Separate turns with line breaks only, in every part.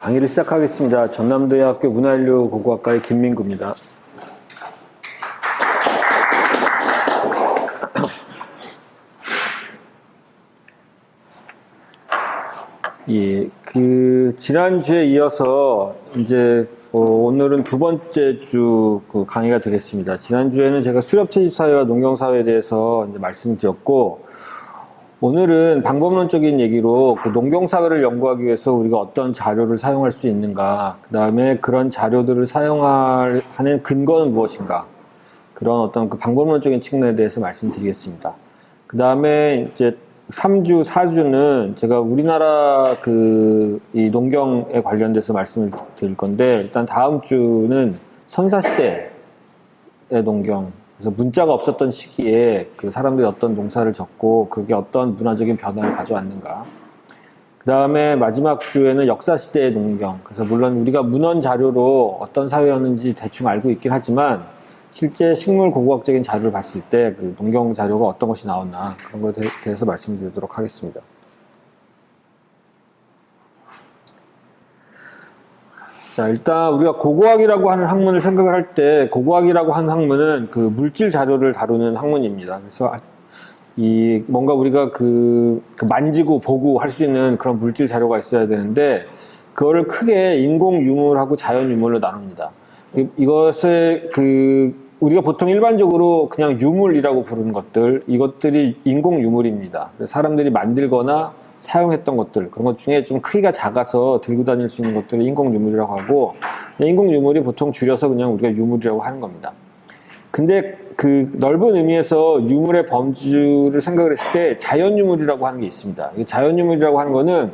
강의를 시작하겠습니다. 전남대학교 문화인류 고고학과의 김민구입니다. 예, 지난주에 이어서 이제 오늘은 두 번째 주 강의가 되겠습니다. 지난주에는 제가 수렵채집사회와 농경사회에 대해서 이제 말씀드렸고, 오늘은 방법론적인 얘기로 농경사회를 연구하기 위해서 우리가 어떤 자료를 사용할 수 있는가, 그 다음에 그런 자료들을 사용하는 근거는 무엇인가, 그런 어떤 방법론적인 측면에 대해서 말씀드리겠습니다. 그 다음에 이제 3주, 4주는 제가 우리나라 이 농경에 관련돼서 말씀을 드릴 건데, 일단 다음 주는 선사시대의 농경, 그래서 문자가 없었던 시기에 사람들이 어떤 농사를 짓고 그게 어떤 문화적인 변화를 가져왔는가. 그 다음에 마지막 주에는 역사시대의 농경. 그래서 물론 우리가 문헌 자료로 어떤 사회였는지 대충 알고 있긴 하지만 실제 식물 고고학적인 자료를 봤을 때 농경 자료가 어떤 것이 나왔나, 그런 것에 대해서 말씀드리도록 하겠습니다. 자, 일단 우리가 고고학이라고 하는 학문을 생각을 할 때, 고고학이라고 하는 학문은 물질 자료를 다루는 학문입니다. 그래서 뭔가 우리가 만지고 보고 할 수 있는 그런 물질 자료가 있어야 되는데, 그거를 크게 인공 유물하고 자연 유물로 나눕니다. 이것을 우리가 보통 일반적으로 그냥 유물이라고 부르는 것들, 이것들이 인공 유물입니다. 사람들이 만들거나 사용했던 것들, 그런 것 중에 좀 크기가 작아서 들고 다닐 수 있는 것들을 인공 유물이라고 하고, 인공 유물이 보통 줄여서 그냥 우리가 유물이라고 하는 겁니다. 근데 넓은 의미에서 유물의 범주를 생각을 했을 때 자연 유물이라고 하는 게 있습니다. 자연 유물이라고 하는 거는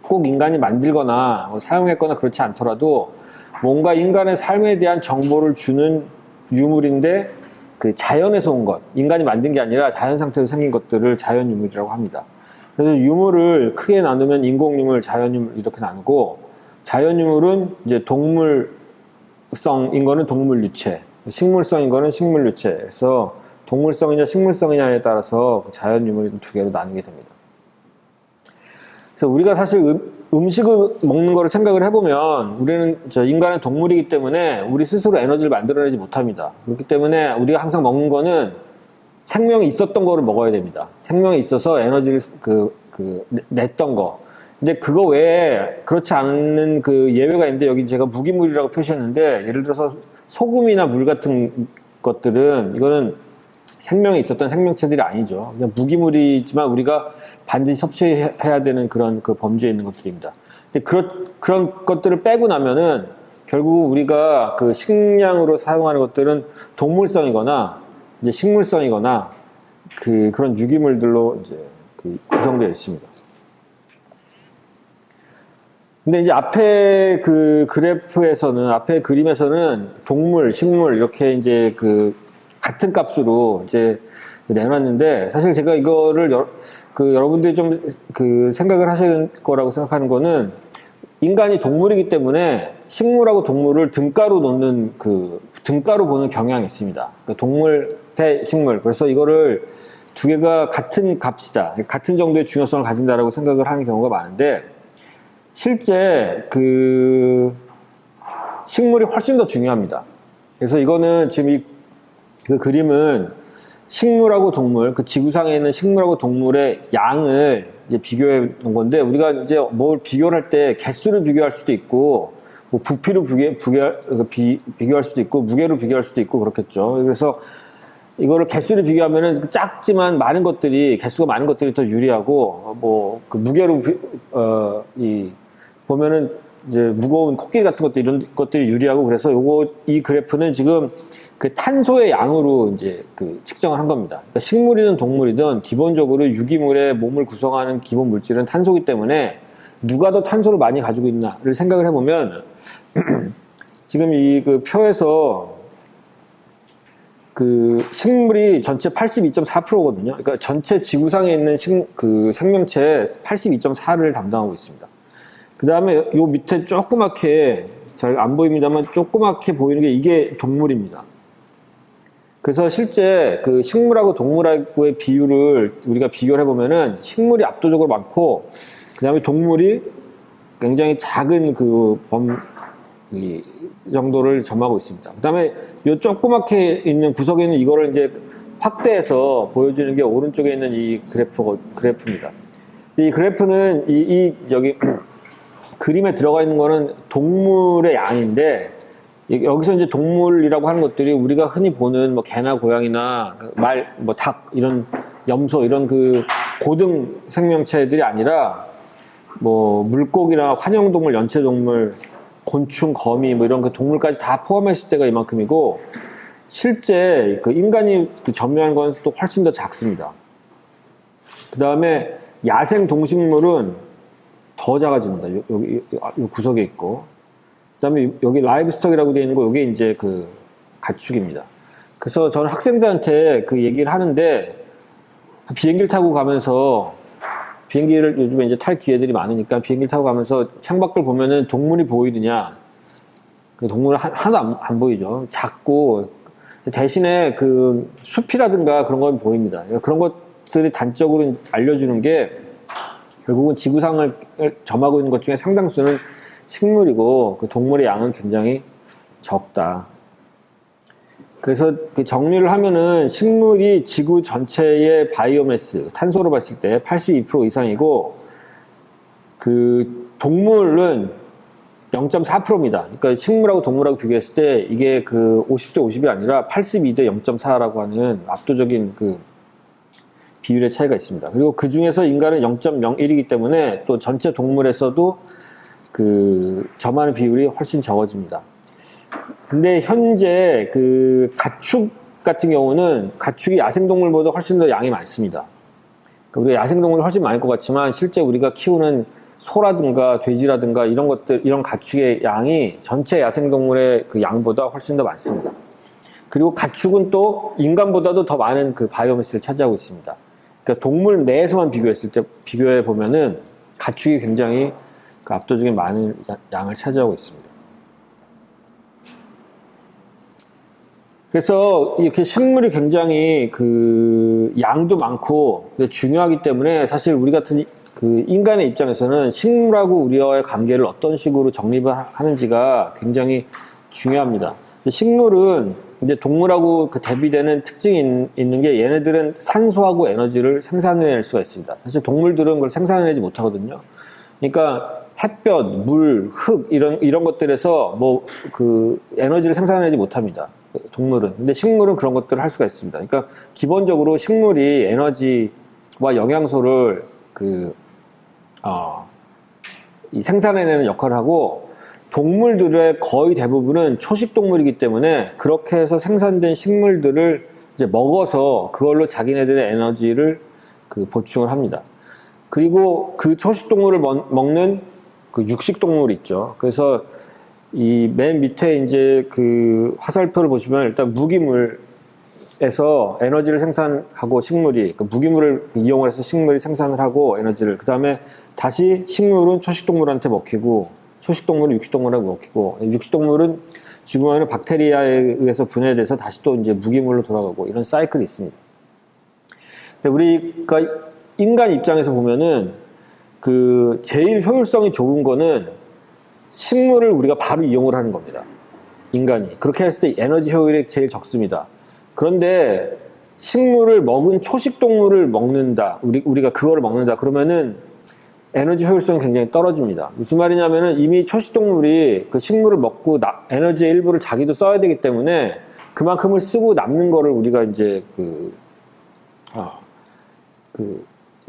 꼭 인간이 만들거나 사용했거나 그렇지 않더라도 뭔가 인간의 삶에 대한 정보를 주는 유물인데 자연에서 온 것, 인간이 만든 게 아니라 자연 상태로 생긴 것들을 자연 유물이라고 합니다. 그래서 유물을 크게 나누면 인공유물, 자연유물 이렇게 나누고, 자연유물은 이제 동물성인 거는 동물유체, 식물성인 거는 식물유체. 그래서 동물성이냐 식물성이냐에 따라서 자연유물이 두 개로 나누게 됩니다. 그래서 우리가 사실 음식을 먹는 거를 생각을 해보면, 우리는 인간은 동물이기 때문에 우리 스스로 에너지를 만들어내지 못합니다. 그렇기 때문에 우리가 항상 먹는 거는 생명이 있었던 거를 먹어야 됩니다. 생명이 있어서 에너지를 냈던 거. 근데 그거 외에 그렇지 않는 예외가 있는데, 여기 제가 무기물이라고 표시했는데, 예를 들어서 소금이나 물 같은 것들은 이거는 생명이 있었던 생명체들이 아니죠. 그냥 무기물이지만 우리가 반드시 섭취해야 되는 그런 범주에 있는 것들입니다. 근데 그런 것들을 빼고 나면은 결국 우리가 식량으로 사용하는 것들은 동물성이거나 이제 식물성이거나 그런 유기물들로 이제 구성되어 있습니다. 근데 이제 앞에 그래프에서는, 앞에 그림에서는 동물, 식물 이렇게 이제 같은 값으로 이제 내놨는데, 사실 제가 이거를 여러분들이 좀 생각을 하셔야 될 거라고 생각하는 거는, 인간이 동물이기 때문에 식물하고 동물을 등가로 놓는 등가로 보는 경향이 있습니다. 동물 대 식물. 그래서 이거를 두 개가 같은 값이다, 같은 정도의 중요성을 가진다라고 생각을 하는 경우가 많은데, 실제 식물이 훨씬 더 중요합니다. 그래서 이거는 지금 그림은 식물하고 동물, 지구상에 있는 식물하고 동물의 양을 이제 비교해 놓은 건데, 우리가 이제 뭘 비교를 할 때 개수를 비교할 수도 있고, 부피로 비교할 수도 있고, 무게로 비교할 수도 있고 그렇겠죠. 그래서 이거를 개수를 비교하면은 작지만 많은 것들이, 개수가 많은 것들이 더 유리하고, 무게로 보면은 이제 무거운 코끼리 같은 것들, 이런 것들이 유리하고, 그래서 이 그래프는 지금 탄소의 양으로 이제 측정을 한 겁니다. 그러니까 식물이든 동물이든 기본적으로 유기물의 몸을 구성하는 기본 물질은 탄소이기 때문에 누가 더 탄소를 많이 가지고 있나를 생각을 해보면, 지금 이 표에서 식물이 전체 82.4%거든요. 그러니까 전체 지구상에 있는 생명체의 82.4를 담당하고 있습니다. 그 다음에 요 밑에 조그맣게, 잘 안 보입니다만 조그맣게 보이는 게 이게 동물입니다. 그래서 실제 식물하고 동물하고의 비율을 우리가 비교를 해보면은 식물이 압도적으로 많고, 그 다음에 동물이 굉장히 작은 이 정도를 점하고 있습니다. 그 다음에 이 조그맣게 있는 구석에 있는 이거를 이제 확대해서 보여주는 게 오른쪽에 있는 이 그래프입니다. 이 그래프는 여기 그림에 들어가 있는 거는 동물의 양인데, 여기서 이제 동물이라고 하는 것들이 우리가 흔히 보는 뭐 개나 고양이나 말, 뭐 닭, 이런 염소, 이런 고등 생명체들이 아니라 뭐 물고기나 환영동물, 연체동물, 곤충, 거미, 뭐 이런 동물까지 다 포함했을 때가 이만큼이고, 실제 인간이 점유한 건 또 훨씬 더 작습니다. 그 다음에 야생 동식물은 더 작아집니다. 여기 구석에 있고. 그 다음에 여기 라이브스톡이라고 되어 있는 거, 이게 이제 가축입니다. 그래서 저는 학생들한테 얘기를 하는데, 비행기를 타고 가면서, 비행기를 요즘에 이제 탈 기회들이 많으니까 비행기를 타고 가면서 창밖을 보면은 동물이 보이느냐? 동물은 하나도 안 보이죠. 작고, 대신에 숲이라든가 그런 건 보입니다. 그런 것들이 단적으로 알려주는 게, 결국은 지구상을 점하고 있는 것 중에 상당수는 식물이고, 동물의 양은 굉장히 적다. 그래서 정리를 하면은 식물이 지구 전체의 바이오매스, 탄소로 봤을 때 82% 이상이고, 동물은 0.4%입니다. 그러니까 식물하고 동물하고 비교했을 때 이게 50대 50이 아니라 82대 0.4라고 하는 압도적인 비율의 차이가 있습니다. 그리고 그 중에서 인간은 0.01이기 때문에 또 전체 동물에서도 점하는 비율이 훨씬 적어집니다. 근데 현재 가축 같은 경우는 가축이 야생동물보다 훨씬 더 양이 많습니다. 우리가 야생동물은 훨씬 많을 것 같지만 실제 우리가 키우는 소라든가 돼지라든가 이런 것들, 이런 가축의 양이 전체 야생동물의 양보다 훨씬 더 많습니다. 그리고 가축은 또 인간보다도 더 많은 바이오매스를 차지하고 있습니다. 그러니까 동물 내에서만 비교해 보면은 가축이 굉장히 압도적인 많은 양을 차지하고 있습니다. 그래서 이렇게 식물이 굉장히 양도 많고 중요하기 때문에 사실 우리 같은 인간의 입장에서는 식물하고 우리와의 관계를 어떤 식으로 정립을 하는지가 굉장히 중요합니다. 식물은 이제 동물하고 대비되는 특징이 있는 게, 얘네들은 산소하고 에너지를 생산해낼 수가 있습니다. 사실 동물들은 그걸 생산해내지 못하거든요. 그러니까 햇볕, 물, 흙 이런 것들에서 에너지를 생산하지 못합니다. 동물은. 근데 식물은 그런 것들을 할 수가 있습니다. 그러니까 기본적으로 식물이 에너지와 영양소를 생산해내는 역할을 하고, 동물들의 거의 대부분은 초식 동물이기 때문에 그렇게 해서 생산된 식물들을 이제 먹어서 그걸로 자기네들의 에너지를 보충을 합니다. 그리고 초식 동물을 먹는 육식 동물이 있죠. 그래서 이 맨 밑에 이제 화살표를 보시면 일단 무기물에서 에너지를 생산하고, 식물이 무기물을 이용을 해서 식물이 생산을 하고 에너지를, 그 다음에 다시 식물은 초식 동물한테 먹히고, 초식 동물은 육식 동물한테 먹히고, 육식 동물은 죽으면 박테리아에 의해서 분해돼서 다시 또 이제 무기물로 돌아가고, 이런 사이클이 있습니다. 우리가 인간 입장에서 보면은 제일 효율성이 좋은 거는 식물을 우리가 바로 이용을 하는 겁니다. 인간이. 그렇게 했을 때 에너지 효율이 제일 적습니다. 그런데 식물을 먹은 초식 동물을 먹는다, 우리가 그거를 먹는다 그러면은 에너지 효율성이 굉장히 떨어집니다. 무슨 말이냐면은 이미 초식 동물이 식물을 먹고 에너지의 일부를 자기도 써야 되기 때문에 그만큼을 쓰고 남는 거를 우리가 이제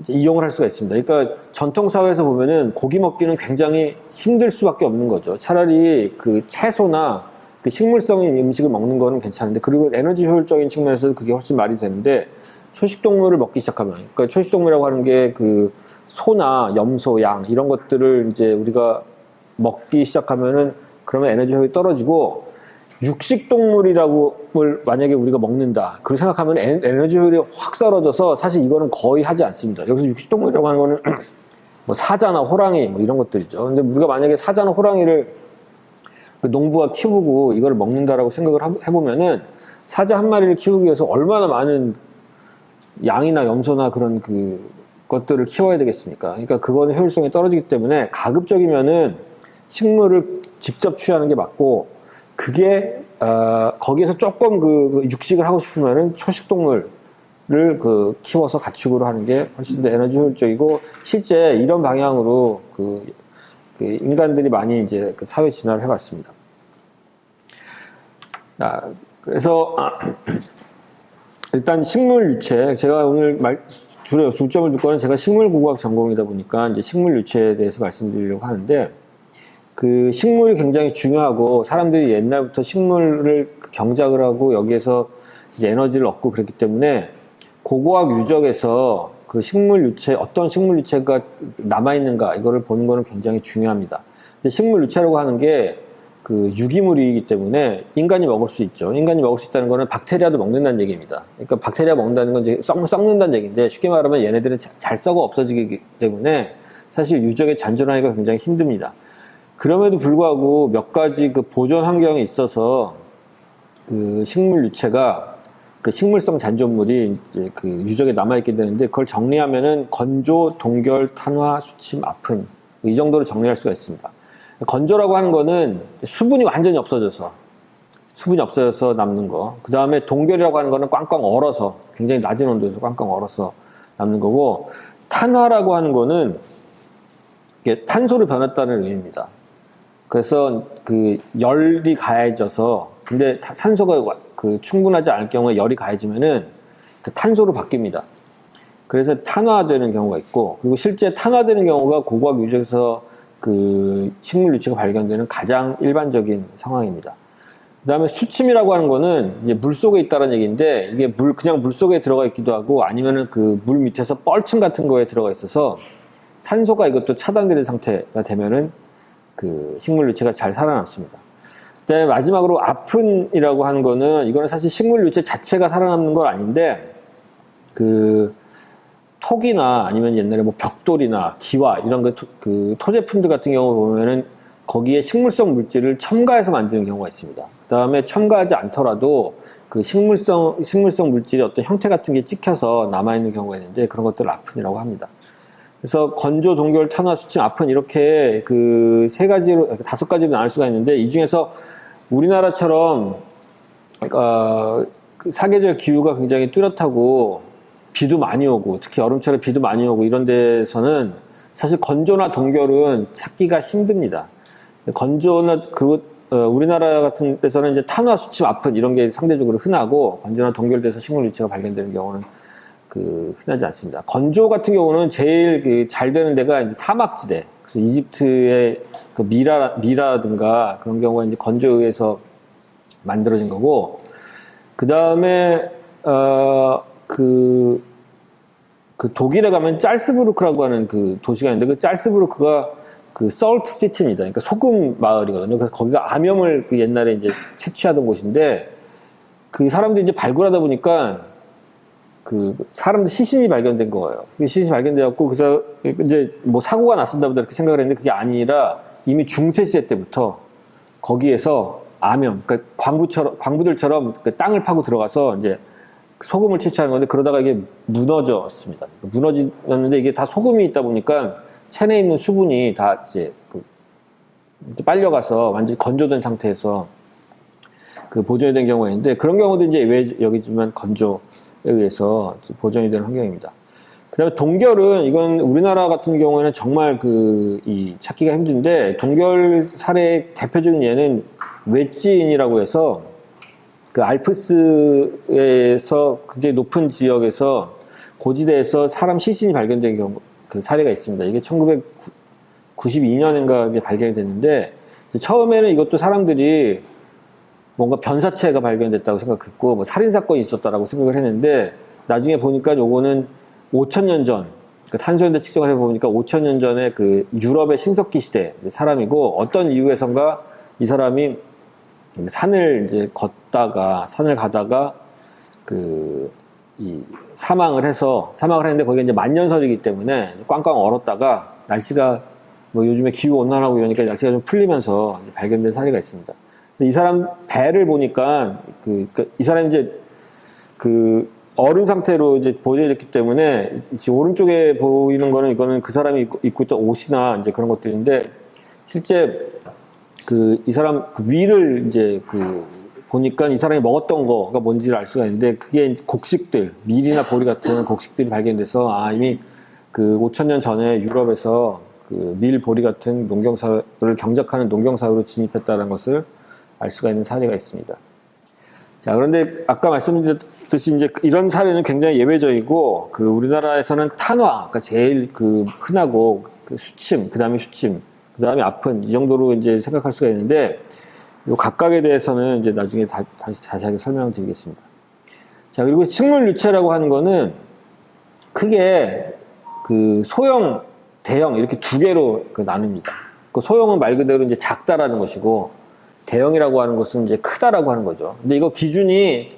이용을 할 수가 있습니다. 그러니까 전통사회에서 보면은 고기 먹기는 굉장히 힘들 수밖에 없는 거죠. 차라리 채소나 식물성인 음식을 먹는 거는 괜찮은데, 그리고 에너지 효율적인 측면에서도 그게 훨씬 말이 되는데, 초식동물을 먹기 시작하면, 그러니까 초식동물이라고 하는 게 소나 염소, 양 이런 것들을 이제 우리가 먹기 시작하면은 그러면 에너지 효율이 떨어지고, 육식동물이라고 만약에 우리가 먹는다 그렇게 생각하면 에너지 효율이 확 떨어져서 사실 이거는 거의 하지 않습니다. 여기서 육식동물이라고 하는 거는 뭐 사자나 호랑이 뭐 이런 것들이죠. 근데 우리가 만약에 사자나 호랑이를 농부가 키우고 이걸 먹는다라고 생각을 해보면은, 사자 한 마리를 키우기 위해서 얼마나 많은 양이나 염소나 그런 것들을 키워야 되겠습니까? 그러니까 그거는 효율성이 떨어지기 때문에 가급적이면은 식물을 직접 취하는 게 맞고, 그게 거기에서 조금 그 육식을 하고 싶으면은 초식 동물을 키워서 가축으로 하는 게 훨씬 더 에너지 효율적이고, 실제 이런 방향으로 그 인간들이 많이 이제 그 사회 진화를 해봤습니다. 그래서 일단 식물 유체, 제가 오늘 주로 중점을 둘 거는 제가 식물고고학 전공이다 보니까 이제 식물 유체에 대해서 말씀드리려고 하는데, 그 식물이 굉장히 중요하고 사람들이 옛날부터 식물을 경작을 하고 여기에서 이제 에너지를 얻고 그랬기 때문에 고고학 유적에서 그 식물 유체, 어떤 식물 유체가 남아있는가 이거를 보는 거는 굉장히 중요합니다. 근데 식물 유체라고 하는 게 그 유기물이기 때문에 인간이 먹을 수 있죠. 인간이 먹을 수 있다는 거는 박테리아도 먹는다는 얘기입니다. 그러니까 박테리아 먹는다는 건 이제 썩는다는 얘기인데, 쉽게 말하면 얘네들은 잘 썩어 없어지기 때문에 사실 유적에 잔존하기가 굉장히 힘듭니다. 그럼에도 불구하고 몇 가지 그 보존 환경에 있어서 그 식물 유체가 그 식물성 잔존물이 이제 그 유적에 남아있게 되는데, 그걸 정리하면은 건조, 동결, 탄화, 수침, 아픈, 이 정도로 정리할 수가 있습니다. 건조라고 하는 거는 수분이 완전히 없어져서 남는 거. 그 다음에 동결이라고 하는 거는 꽝꽝 얼어서, 굉장히 낮은 온도에서 꽝꽝 얼어서 남는 거고, 탄화라고 하는 거는 이게 탄소를 변했다는 의미입니다. 그래서 그 열이 가해져서, 근데 산소가 그 충분하지 않을 경우에 열이 가해지면은 그 탄소로 바뀝니다. 그래서 탄화되는 경우가 있고, 그리고 실제 탄화되는 경우가 고고학 유적에서 그 식물 유체가 발견되는 가장 일반적인 상황입니다. 그 다음에 수침이라고 하는 거는 이제 물 속에 있다는 얘기인데, 이게 그냥 물 속에 들어가 있기도 하고, 아니면은 그 물 밑에서 뻘층 같은 거에 들어가 있어서 산소가 이것도 차단되는 상태가 되면은 그 식물 유체가 잘 살아남습니다. 그다음에 마지막으로 아픈이라고 하는 거는, 이거는 사실 식물 유체 자체가 살아남는 건 아닌데, 그 톡이나 아니면 옛날에 뭐 벽돌이나 기와 이런 그 토제품들 같은 경우 보면은 거기에 식물성 물질을 첨가해서 만드는 경우가 있습니다. 그 다음에 첨가하지 않더라도 그 식물성 물질의 어떤 형태 같은 게 찍혀서 남아있는 경우가 있는데, 그런 것들을 아픈이라고 합니다. 그래서 건조, 동결, 탄화, 수침, 아픈, 이렇게 그 5가지로 나눌 수가 있는데, 이 중에서 우리나라처럼 그 사계절 기후가 굉장히 뚜렷하고 비도 많이 오고, 특히 여름철에 비도 많이 오고 이런 데서는 사실 건조나 동결은 찾기가 힘듭니다. 건조나 우리나라 같은 데서는 이제 탄화, 수침, 아픈 이런 게 상대적으로 흔하고, 건조나 동결돼서 식물 유체가 발견되는 경우는 흔하지 않습니다. 건조 같은 경우는 제일 잘 되는 데가 이제 사막지대. 그래서 이집트의 그 미라든가 그런 경우가 이제 건조에 의해서 만들어진 거고, 그 다음에, 그 독일에 가면 짤스부르크라고 하는 그 도시가 있는데, 그 짤스부르크가 그 솔트 시티입니다. 그러니까 소금 마을이거든요. 그래서 거기가 암염을 옛날에 이제 채취하던 곳인데, 그 사람들이 이제 발굴하다 보니까 그 사람들 시신이 발견된 거예요. 시신이 발견되었고, 그래서 이제 뭐 사고가 났었나 보다 이렇게 생각을 했는데, 그게 아니라 이미 중세 시대 때부터 거기에서 암염, 그러니까 광부들처럼 그 땅을 파고 들어가서 이제 소금을 채취하는 건데, 그러다가 이게 무너졌습니다. 무너졌는데, 이게 다 소금이 있다 보니까 체내에 있는 수분이 다 이제 빨려가서 완전히 건조된 상태에서 그 보존이 된 경우가 있는데, 그런 경우도 이제 왜 여기지만 건조에 의해서 보존이 되는 환경입니다. 그 다음에 동결은, 이건 우리나라 같은 경우에는 정말 찾기가 힘든데, 동결 사례의 대표적인 예는 웨지인이라고 해서 그 알프스에서 굉장히 높은 지역에서 고지대에서 사람 시신이 발견된 경우, 그 사례가 있습니다. 이게 1992년인가 발견이 됐는데, 처음에는 이것도 사람들이 뭔가 변사체가 발견됐다고 생각했고, 뭐 살인사건이 있었다라고 생각을 했는데, 나중에 보니까 요거는 5,000년 전, 그 탄소연대 측정을 해보니까 5,000년 전에 그 유럽의 신석기 시대 사람이고, 어떤 이유에선가 이 사람이 산을 가다가 사망을 했는데, 거기가 이제 만년설이기 때문에 꽝꽝 얼었다가 날씨가 뭐 요즘에 기후 온난하고 이러니까 날씨가 좀 풀리면서 발견된 사례가 있습니다. 이 사람 배를 보니까 이 사람이 이제 어른 상태로 이제 보존됐기 때문에 이제 오른쪽에 보이는 거는 이거는 그 사람이 입고 있던 옷이나 이제 그런 것들인데 실제 그 이 사람 그 위를 이제 그 보니까 이 사람이 먹었던 거가 뭔지를 알 수가 있는데 그게 이제 곡식들, 밀이나 보리 같은 곡식들이 발견돼서 아 이미 그 5,000년 전에 유럽에서 그 밀, 보리 같은 농경사회를 경작하는 농경사회로 진입했다는 것을 알 수가 있는 사례가 있습니다. 자, 그런데 아까 말씀드렸듯이 이제 이런 사례는 굉장히 예외적이고 그 우리나라에서는 탄화가 제일 그 흔하고 그 수침, 그 다음에 아픈 이 정도로 이제 생각할 수가 있는데 요 각각에 대해서는 이제 나중에 다시 자세하게 설명을 드리겠습니다. 자, 그리고 식물 유체라고 하는 거는 크게 그 소형, 대형 이렇게 두 개로 그 나눕니다. 그 소형은 말 그대로 이제 작다라는 것이고 대형이라고 하는 것은 이제 크다라고 하는 거죠. 근데 이거 기준이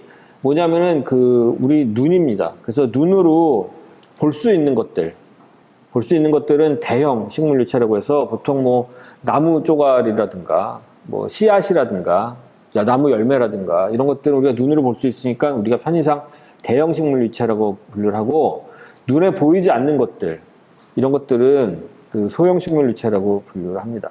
뭐냐면은 그 우리 눈입니다. 그래서 눈으로 볼 수 있는 것들은 대형 식물 유체라고 해서 보통 뭐 나무 쪼가리라든가 뭐 씨앗이라든가 나무 열매라든가 이런 것들은 우리가 눈으로 볼 수 있으니까 우리가 편의상 대형 식물 유체라고 분류를 하고 눈에 보이지 않는 것들 이런 것들은 그 소형 식물 유체라고 분류를 합니다.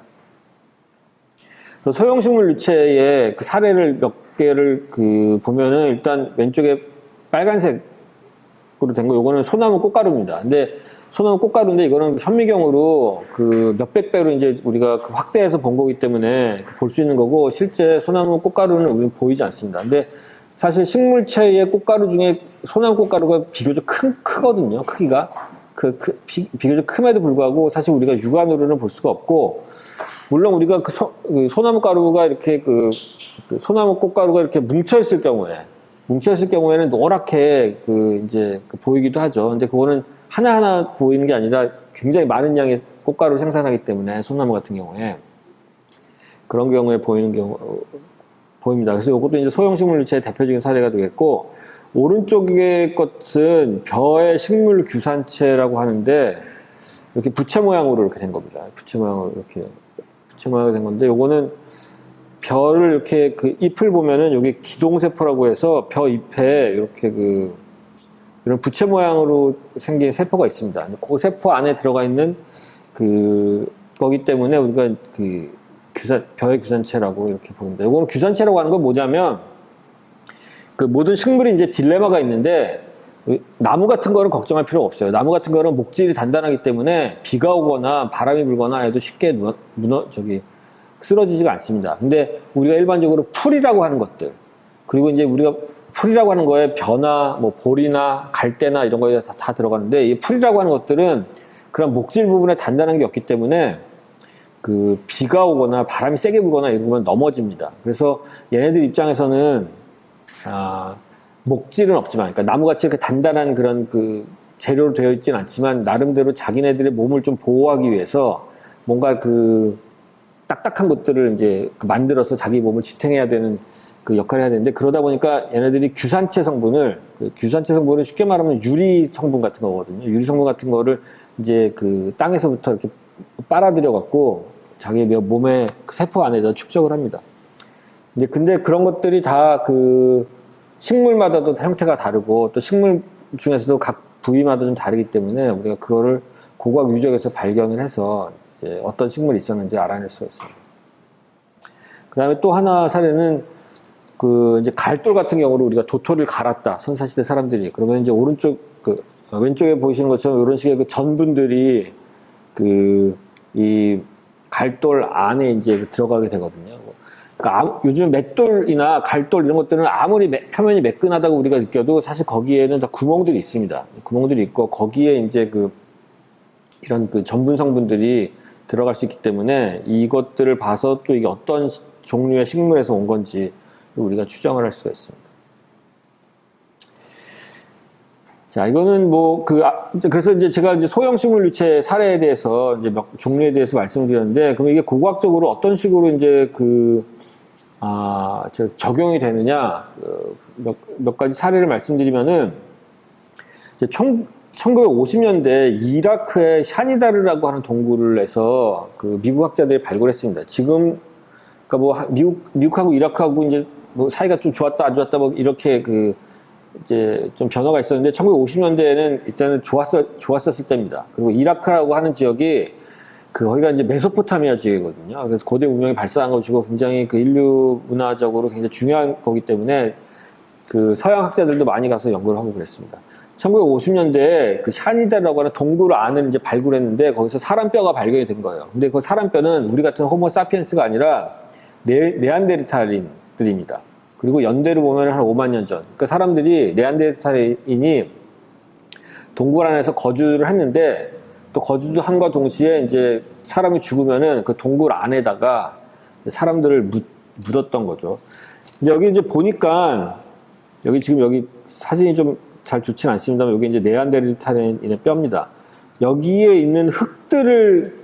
소형 식물 유체의 그 사례를 몇 개를 그 보면은 일단 왼쪽에 빨간색으로 된 거 요거는 소나무 꽃가루입니다. 근데 소나무 꽃가루인데 이거는 현미경으로 그 몇백 배로 이제 우리가 그 확대해서 본 거기 때문에 볼 수 있는 거고 실제 소나무 꽃가루는 우리는 보이지 않습니다. 근데 사실 식물체의 꽃가루 중에 소나무 꽃가루가 비교적 크거든요. 크기가 비교적 큼에도 불구하고 사실 우리가 육안으로는 볼 수가 없고 물론 우리가 그 소나무 가루가 이렇게 그 소나무 꽃가루가 이렇게 뭉쳐있을 경우에는 노랗게 이제 보이기도 하죠. 근데 그거는 하나하나 보이는 게 아니라 굉장히 많은 양의 꽃가루를 생산하기 때문에 소나무 같은 경우에 그런 경우에 보입니다. 그래서 이것도 이제 소형식물 유체의 대표적인 사례가 되겠고 오른쪽의 것은 벼의 식물 규산체라고 하는데 이렇게 부채 모양으로 이렇게 된 겁니다. 부채 모양으로 된 건데 요거는 벼를 이렇게 그 잎을 보면은 여기 기동세포라고 해서 벼 잎에 이렇게 이런 부채 모양으로 생긴 세포가 있습니다. 그 세포 안에 들어가 있는 거기 때문에 우리가 벼의 규산체라고 이렇게 보는데 요거는 규산체라고 하는 건 뭐냐면 그 모든 식물이 이제 딜레마가 있는데 나무 같은 거는 걱정할 필요가 없어요. 나무 같은 거는 목질이 단단하기 때문에 비가 오거나 바람이 불거나 해도 쉽게 쓰러지지가 않습니다. 근데 우리가 일반적으로 풀이라고 하는 것들, 그리고 이제 우리가 풀이라고 하는 거에 벼나 뭐 볼이나 갈대나 이런 거에 다 들어가는데 이 풀이라고 하는 것들은 그런 목질 부분에 단단한 게 없기 때문에 그 비가 오거나 바람이 세게 불거나 이러면 넘어집니다. 그래서 얘네들 입장에서는 목질은 없지만, 그러니까 나무같이 이렇게 단단한 그런 그 재료로 되어 있지는 않지만 나름대로 자기네들의 몸을 좀 보호하기 위해서 뭔가 그 딱딱한 것들을 이제 만들어서 자기 몸을 지탱해야 되는 그 역할을 해야 되는데 그러다 보니까 얘네들이 규산체 성분을 쉽게 말하면 유리 성분 같은 거거든요. 유리 성분 같은 거를 이제 그 땅에서부터 이렇게 빨아들여 갖고 자기 몸의 그 세포 안에다 축적을 합니다. 근데 그런 것들이 다 그 식물마다도 형태가 다르고 또 식물 중에서도 각 부위마다 좀 다르기 때문에 우리가 그거를 고고학 유적에서 발견을 해서 이제 어떤 식물이 있었는지 알아낼 수가 있습니다. 그 다음에 또 하나 사례는 이제 갈돌 같은 경우로 우리가 도토리를 갈았다. 선사시대 사람들이. 그러면 이제 왼쪽에 보이시는 것처럼 이런 식의 그 전분들이 이 갈돌 안에 이제 들어가게 되거든요. 그러니까 요즘 맷돌이나 갈돌 이런 것들은 아무리 표면이 매끈하다고 우리가 느껴도 사실 거기에는 다 구멍들이 있습니다. 구멍들이 있고 거기에 이제 이런 전분 성분들이 들어갈 수 있기 때문에 이것들을 봐서 또 이게 어떤 종류의 식물에서 온 건지 우리가 추정을 할 수가 있습니다. 자, 이거는 그래서 이제 제가 이제 소형식물 유체 사례에 대해서 이제 종류에 대해서 말씀드렸는데, 그럼 이게 고고학적으로 어떤 식으로 이제 적용이 되느냐, 몇 가지 사례를 말씀드리면은, 이제 1950년대 이라크의 샤니다르라고 하는 동굴을 해서 미국 학자들이 발굴했습니다. 지금, 그러니까 미국하고 이라크하고 이제 사이가 좀 좋았다, 안 좋았다, 이렇게 이제 좀 변화가 있었는데 1950년대에는 이때는 좋았었을 때입니다. 그리고 이라크라고 하는 지역이 거기가 이제 메소포타미아 지역이거든요. 그래서 고대 문명이 발달한 것이고 굉장히 그 인류 문화적으로 굉장히 중요한 거기 때문에 그 서양 학자들도 많이 가서 연구를 하고 그랬습니다. 1950년대에 그 샤니다라고 하는 동굴 안을 이제 발굴했는데 거기서 사람 뼈가 발견이 된 거예요. 근데 그 사람 뼈는 우리 같은 호모 사피엔스가 아니라 네안데르탈인들입니다. 그리고 연대로 보면 한 5만 년 전. 그러니까 사람들이 네안데르탈인이 동굴 안에서 거주를 했는데 또 거주도 함과 동시에 이제 사람이 죽으면은 그 동굴 안에다가 사람들을 묻었던 거죠. 여기 이제 보니까 여기 사진이 좀 잘 좋진 않습니다만 여기 이제 네안데르탈인의 뼈입니다. 여기에 있는 흙들을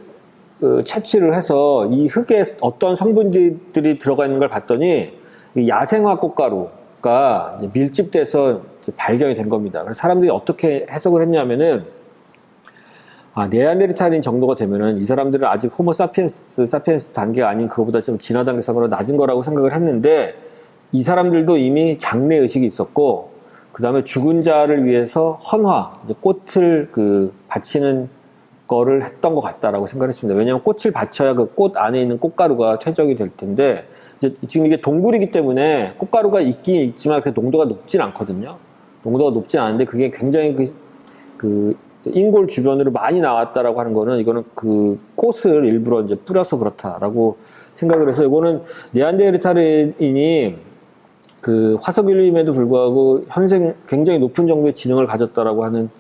채취를 해서 이 흙에 어떤 성분들이 들어가 있는 걸 봤더니 야생화 꽃가루가 밀집돼서 발견이 된 겁니다. 그래서 사람들이 어떻게 해석을 했냐면은 네안데르탈인 정도가 되면은 이 사람들은 아직 호모 사피엔스 단계가 아닌 그거보다 좀 진화 단계상으로 낮은 거라고 생각을 했는데 이 사람들도 이미 장래 의식이 있었고 그 다음에 죽은 자를 위해서 헌화, 이제 꽃을 바치는 거를 했던 것 같다라고 생각했습니다. 왜냐하면 꽃을 바쳐야 그 꽃 안에 있는 꽃가루가 퇴적이 될 텐데 이제 지금 이게 동굴이기 때문에 꽃가루가 있긴 있지만 그 농도가 높진 않거든요. 농도가 높진 않은데 그게 굉장히 그 인골 주변으로 많이 나왔다라고 하는 거는 이거는 그 꽃을 일부러 이제 뿌려서 그렇다라고 생각을 해서 이거는 네안데르탈인이 그 화석인류임에도 불구하고 현생 굉장히 높은 정도의 지능을 가졌다라고 하는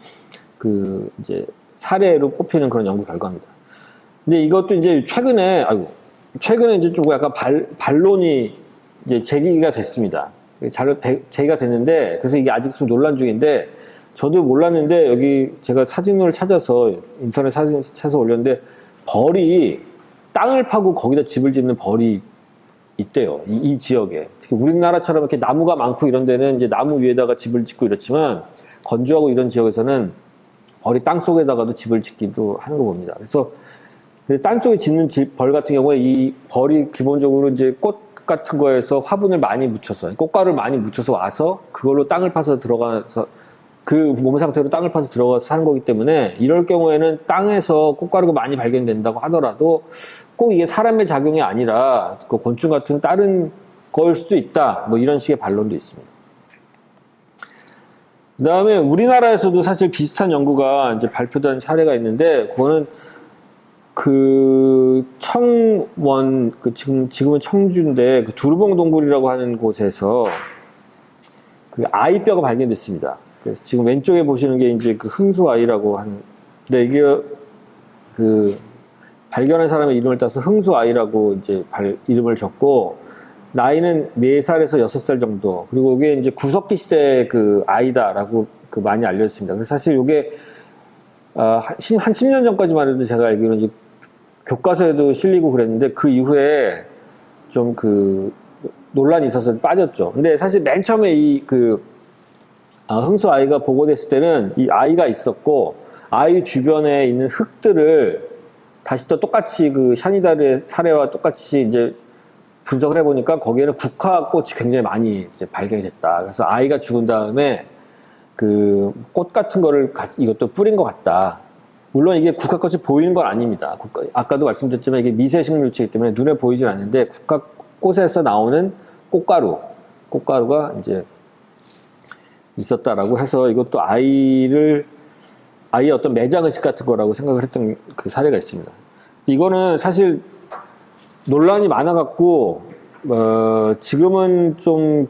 그 이제 사례로 꼽히는 그런 연구 결과입니다. 근데 이것도 이제 최근에 이제 좀 약간 반론이 이제 제기가 됐습니다. 제기가 됐는데 그래서 이게 아직 좀 논란 중인데 저도 몰랐는데 여기 제가 사진을 찾아서 인터넷 사진 찾아서 올렸는데 벌이 땅을 파고 거기다 집을 짓는 벌이 있대요. 이 지역에. 특히 우리나라처럼 이렇게 나무가 많고 이런 데는 이제 나무 위에다가 집을 짓고 이렇지만 건조하고 이런 지역에서는 벌이 땅 속에다가도 집을 짓기도 하는 거 봅니다. 그래서 땅 속에 짓는 벌 같은 경우에 이 벌이 기본적으로 이제 꽃 같은 거에서 화분을 많이 묻혀서 꽃가루를 많이 묻혀서 와서 그걸로 땅을 파서 들어가서 그 몸 상태로 땅을 파서 들어가서 사는 거기 때문에 이럴 경우에는 땅에서 꽃가루가 많이 발견된다고 하더라도 꼭 이게 사람의 작용이 아니라 그 곤충 같은 다른 거일 수도 있다. 뭐 이런 식의 반론도 있습니다. 그 다음에 우리나라에서도 사실 비슷한 연구가 이제 발표된 사례가 있는데 그거는 그 청원 지금은 청주인데 그 두루봉 동굴이라고 하는 곳에서 그 아이뼈가 발견됐습니다. 그래서 지금 왼쪽에 보시는 게 이제 그 흥수 아이라고 하는 근데 이게 그 발견한 사람의 이름을 따서 흥수 아이라고 이제 이름을 적고 나이는 4살에서 6살 정도 그리고 이게 이제 구석기 시대 그 아이다라고 그 많이 알려졌습니다. 그래서 사실 이게 한 10년 전까지만 해도 제가 알기로는 이제 교과서에도 실리고 그랬는데 그 이후에 좀 그 논란이 있어서 빠졌죠. 근데 사실 맨 처음에 흥수 아이가 보고됐을 때는 이 아이가 있었고 아이 주변에 있는 흙들을 다시 또 똑같이 그 샤니다르의 사례와 똑같이 이제 분석을 해보니까 거기에는 국화꽃이 굉장히 많이 이제 발견이 됐다. 그래서 아이가 죽은 다음에 그 꽃 같은 거를 이것도 뿌린 것 같다. 물론 이게 국화꽃이 보이는 건 아닙니다. 아까도 말씀드렸지만 이게 미세식물체이기 때문에 눈에 보이질 않는데 국화꽃에서 나오는 꽃가루가 이제 있었다라고 해서 이것도 아이의 어떤 매장의식 같은 거라고 생각을 했던 그 사례가 있습니다. 이거는 사실 논란이 많아갖고, 지금은 좀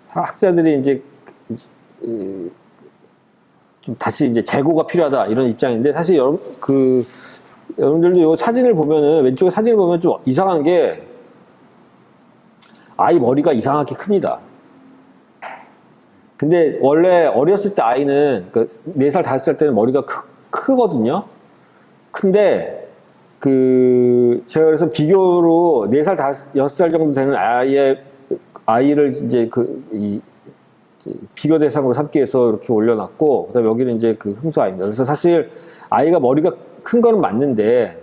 학자들이 이제, 좀 다시 이제 재고가 필요하다 이런 입장인데 사실 여러분들도 이 사진을 보면은 왼쪽에 사진을 보면 좀 이상한 게 아이 머리가 이상하게 큽니다. 근데 원래 어렸을 때 아이는 4살, 5살 때는 머리가 크거든요. 근데 제가 그래서 비교로 4살, 6살 정도 되는 아이를 이제 비교 대상으로 삼기 위해서 이렇게 올려놨고, 그 다음에 여기는 이제 흥수 아이입니다. 그래서 사실 아이가 머리가 큰 거는 맞는데,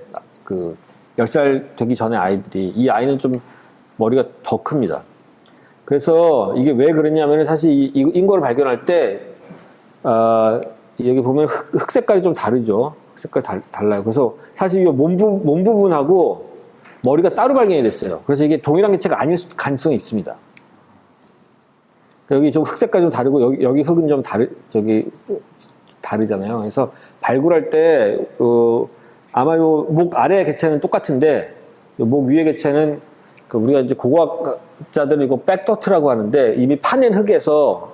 10살 되기 전에 아이들이, 이 아이는 좀 머리가 더 큽니다. 그래서 이게 왜 그랬냐면은 사실 이 인거를 발견할 때, 여기 보면 흙 색깔이 좀 다르죠. 흙 색깔 달라요. 그래서 사실 이 몸 부분하고 머리가 따로 발견이 됐어요. 그래서 이게 동일한 개체가 아닐 가능성이 있습니다. 여기 좀 흙 색깔이 좀 다르고 여기 흙은 좀 다르잖아요. 그래서 발굴할 때 아마 요 목 아래 개체는 똑같은데 요 목 위의 개체는 우리가 이제 고고학자들은 이거 백더트라고 하는데 이미 파낸 흙에서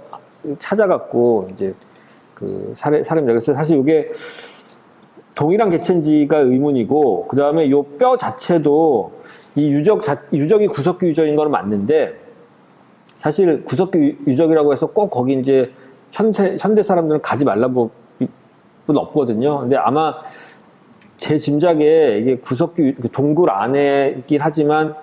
찾아갖고 이제 사람이 그래서 사실 이게 동일한 개체인지가 의문이고 그 다음에 요 뼈 자체도 이 유적이 구석기 유적인 거는 맞는데 사실 구석기 유적이라고 해서 꼭 거기 이제 현대 사람들은 가지 말라고 없거든요. 근데 아마 제 짐작에 이게 구석기 동굴 안에 있긴 하지만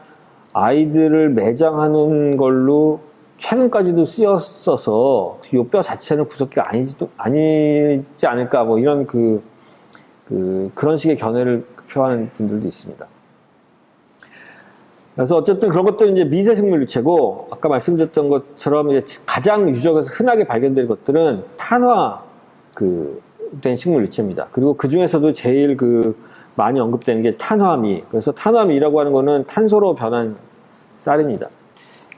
아이들을 매장하는 걸로 최근까지도 쓰였어서 이 뼈 자체는 구석기가 아니지 않을까 뭐 이런 그런 식의 견해를 표하는 분들도 있습니다. 그래서 어쨌든 그런 것들은 이제 미세식물 유체고 아까 말씀드렸던 것처럼 이제 가장 유적에서 흔하게 발견될 것들은 탄화 된 식물 유체입니다. 그리고 그 중에서도 제일 많이 언급되는 게 탄화미. 그래서 탄화미라고 하는 거는 탄소로 변한 쌀입니다.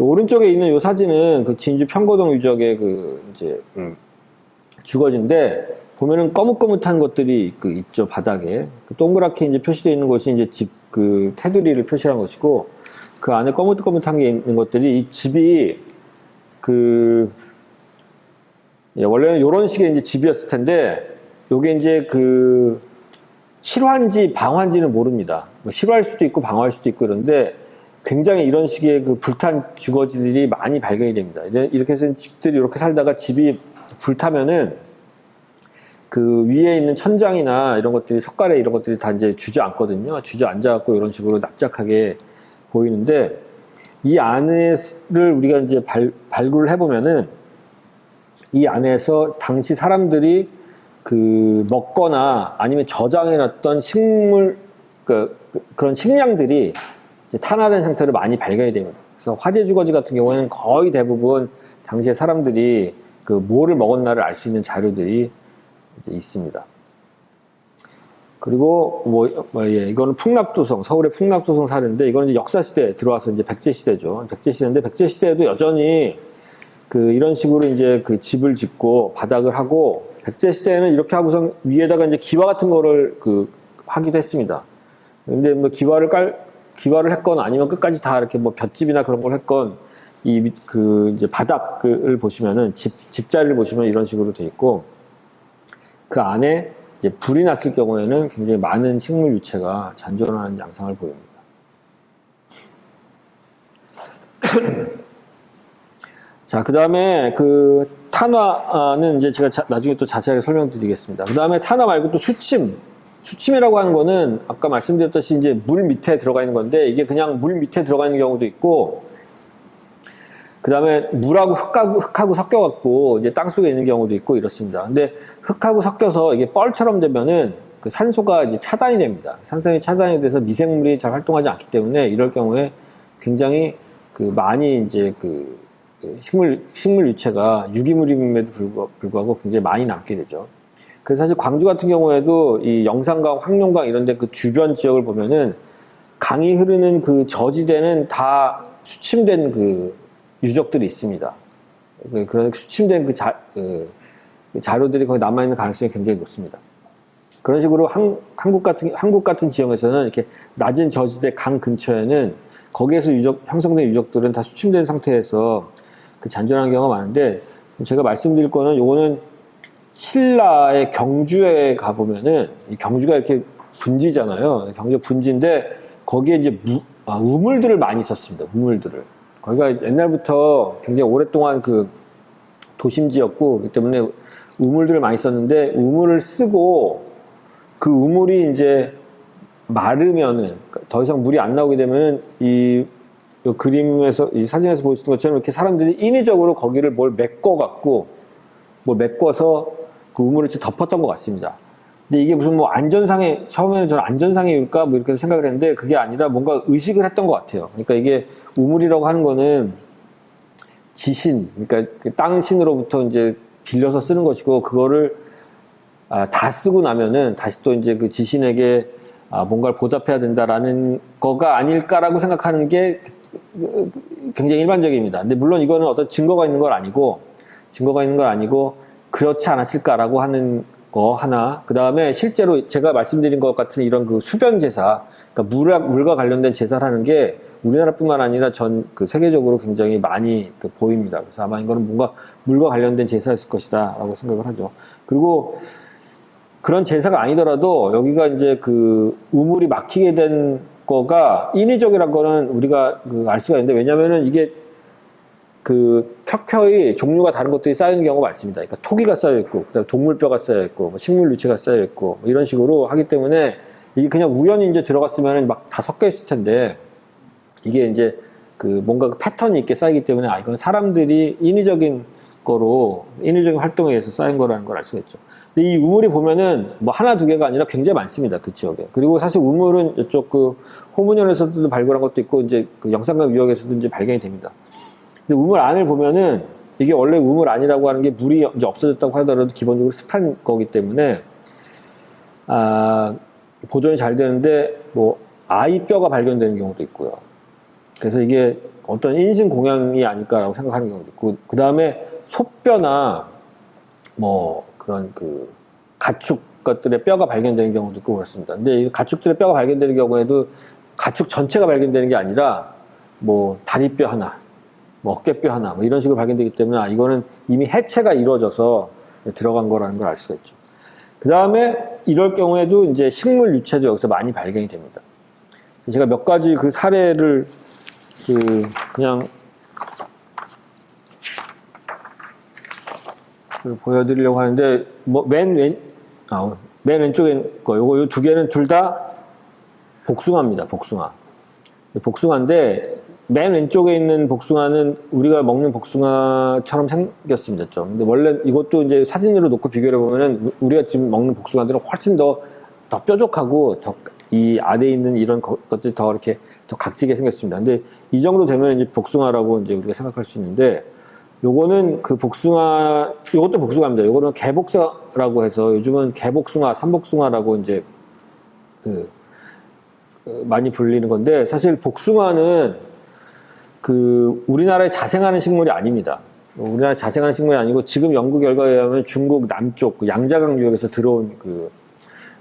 오른쪽에 있는 이 사진은 진주 평고동 유적의 이제 주거지인데 보면은 거뭇거뭇한 것들이 있죠 바닥에 동그랗게 이제 표시되어 있는 것이 이제 집 테두리를 표시한 것이고 그 안에 거뭇거뭇한 게 있는 것들이 이 집이 원래는 이런 식의 이제 집이었을 텐데 요게 이제 실화인지 방화인지는 모릅니다. 뭐 실화일 수도 있고 방화일 수도 있고 그런데 굉장히 이런 식의 불탄 주거지들이 많이 발견이 됩니다. 이렇게 해서 집들이 이렇게 살다가 집이 불타면은 위에 있는 천장이나 이런 것들이 석가래 이런 것들이 다 이제 주저앉거든요. 주저앉아갖고 이런 식으로 납작하게 보이는데 이 안을 우리가 이제 발굴을 해보면은 이 안에서 당시 사람들이 먹거나 아니면 저장해놨던 식물 그런 식량들이 이제 탄화된 상태로 많이 발견이 됩니다. 그래서 화재 주거지 같은 경우에는 거의 대부분 당시에 사람들이 뭐를 먹었나를 알 수 있는 자료들이 이제 있습니다. 그리고 이거는 풍납도성, 서울의 풍납도성 사례인데 이거는 이제 역사 시대에 들어와서 이제 백제 시대죠. 백제 시대인데 백제 시대에도 여전히 이런 식으로 이제 집을 짓고 바닥을 하고 백제 시대에는 이렇게 하고선 위에다가 이제 기와 같은 거를 하기도 했습니다. 근데 뭐 기와를 했건 아니면 끝까지 다 이렇게 볏집이나 그런 걸 했건 이제 바닥을 보시면은 집자리를 보시면 이런 식으로 돼 있고 그 안에 이제 불이 났을 경우에는 굉장히 많은 식물 유체가 잔존하는 양상을 보입니다. 자, 그 다음에 탄화는 이제 제가 나중에 또 자세하게 설명드리겠습니다. 그 다음에 탄화 말고 또 수침이라고 하는 거는 아까 말씀드렸듯이 이제 물 밑에 들어가 있는 건데 이게 그냥 물 밑에 들어가 있는 경우도 있고 그 다음에 물하고 흙하고 섞여갖고 이제 땅속에 있는 경우도 있고 이렇습니다. 근데 흙하고 섞여서 이게 뻘처럼 되면은 산소가 이제 차단이 됩니다. 산소가 차단이 돼서 미생물이 잘 활동하지 않기 때문에 이럴 경우에 굉장히 많이 이제 식물 유체가 유기물임에도 불구하고 굉장히 많이 남게 되죠. 그래서 사실 광주 같은 경우에도 이 영산강, 황룡강 이런 데 주변 지역을 보면은 강이 흐르는 저지대는 다 수침된 유적들이 있습니다. 그런 수침된 자료들이 거기 남아있는 가능성이 굉장히 높습니다. 그런 식으로 한국 같은 지역에서는 이렇게 낮은 저지대 강 근처에는 거기에서 형성된 유적들은 다 수침된 상태에서 잔존하는 경우가 많은데 제가 말씀드릴 거는 요거는 신라의 경주에 가보면은 이 경주가 이렇게 분지잖아요. 경주 분지인데 거기에 이제 우물들을 많이 썼습니다. 우물들을. 거기가 옛날부터 굉장히 오랫동안 도심지였고 그렇기 때문에 우물들을 많이 썼는데 우물을 쓰고 그 우물이 이제 마르면은 더 이상 물이 안 나오게 되면은 이 그림에서 이 사진에서 보시는 것처럼 이렇게 사람들이 인위적으로 거기를 뭘 메꿔서 그 우물을 덮었던 것 같습니다. 근데 이게 무슨 처음에는 저는 안전상의 이유일까 이렇게 생각을 했는데 그게 아니라 뭔가 의식을 했던 것 같아요. 그러니까 이게 우물이라고 하는 거는 지신, 그러니까 그 땅신으로부터 이제 빌려서 쓰는 것이고, 그거를 다 쓰고 나면은 다시 또 이제 그 지신에게 뭔가를 보답해야 된다라는 거가 아닐까라고 생각하는 게 굉장히 일반적입니다. 근데 물론 이거는 어떤 증거가 있는 건 아니고, 그렇지 않았을까라고 하는 거 하나. 그 다음에 실제로 제가 말씀드린 것 같은 이런 그 수변 제사, 그러니까 물과 관련된 제사를 하는 게 우리나라뿐만 아니라 전 그 세계적으로 굉장히 많이 그 보입니다. 그래서 아마 이거는 뭔가 물과 관련된 제사였을 것이다라고 생각을 하죠. 그리고 그런 제사가 아니더라도 여기가 이제 그 우물이 막히게 된 거가 인위적이라는 거는 우리가 그 알 수가 있는데, 왜냐면은 이게 그 켜켜이 종류가 다른 것들이 쌓이는 경우가 많습니다. 그러니까 토기가 쌓여 있고, 그다음에 동물뼈가 쌓여 있고, 뭐 식물 유체가 쌓여 있고, 뭐 이런 식으로 하기 때문에 이게 그냥 우연히 이제 들어갔으면 막 다 섞여 있을 텐데, 이게 이제 그 뭔가 그 패턴이 있게 쌓이기 때문에 이건 사람들이 인위적인 활동에 의해서 쌓인 거라는 걸 알 수가 있죠. 근데 이 우물이 보면은 뭐 하나 두 개가 아니라 굉장히 많습니다, 그 지역에. 그리고 사실 우물은 이쪽 그 호문현에서도 발굴한 것도 있고, 이제 그 영산강 유역에서도 이제 발견이 됩니다. 근데 우물 안을 보면은 이게 원래 우물 안이라고 하는 게 물이 이제 없어졌다고 하더라도 기본적으로 습한 거기 때문에 보존이 잘 되는데, 뭐 아이 뼈가 발견되는 경우도 있고요. 그래서 이게 어떤 인신 공양이 아닐까라고 생각하는 경우도 있고, 그 다음에 소뼈나 뭐 그런 그 가축 것들의 뼈가 발견되는 경우도 있고 그렇습니다. 근데 이 가축들의 뼈가 발견되는 경우에도 가축 전체가 발견되는 게 아니라 뭐 다리뼈 하나, 뭐 어깨뼈 하나, 뭐 이런 식으로 발견되기 때문에 이거는 이미 해체가 이루어져서 들어간 거라는 걸 알 수가 있죠. 그 다음에 이럴 경우에도 이제 식물 유체도 여기서 많이 발견이 됩니다. 제가 몇 가지 그 사례를 그냥 보여드리려고 하는데, 뭐 맨 왼쪽에 요 두 개는 둘 다 복숭아입니다. 복숭아인데 맨 왼쪽에 있는 복숭아는 우리가 먹는 복숭아처럼 생겼습니다. 좀. 근데 원래 이것도 이제 사진으로 놓고 비교해 보면은 우리가 지금 먹는 복숭아들은 훨씬 더 뾰족하고 이 안에 있는 이런 것들이 더 이렇게 더 각지게 생겼습니다. 근데 이 정도 되면 이제 복숭아라고 이제 우리가 생각할 수 있는데, 요거는 그 복숭아, 요것도 복숭아입니다. 요거는 개복숭아라고 해서 요즘은 개복숭아, 삼복숭아라고 이제 많이 불리는 건데, 사실 복숭아는 그 우리나라에 자생하는 식물이 아닙니다. 우리나라에 자생하는 식물이 아니고, 지금 연구 결과에 의하면 중국 남쪽 그 양자강 유역에서 들어온 그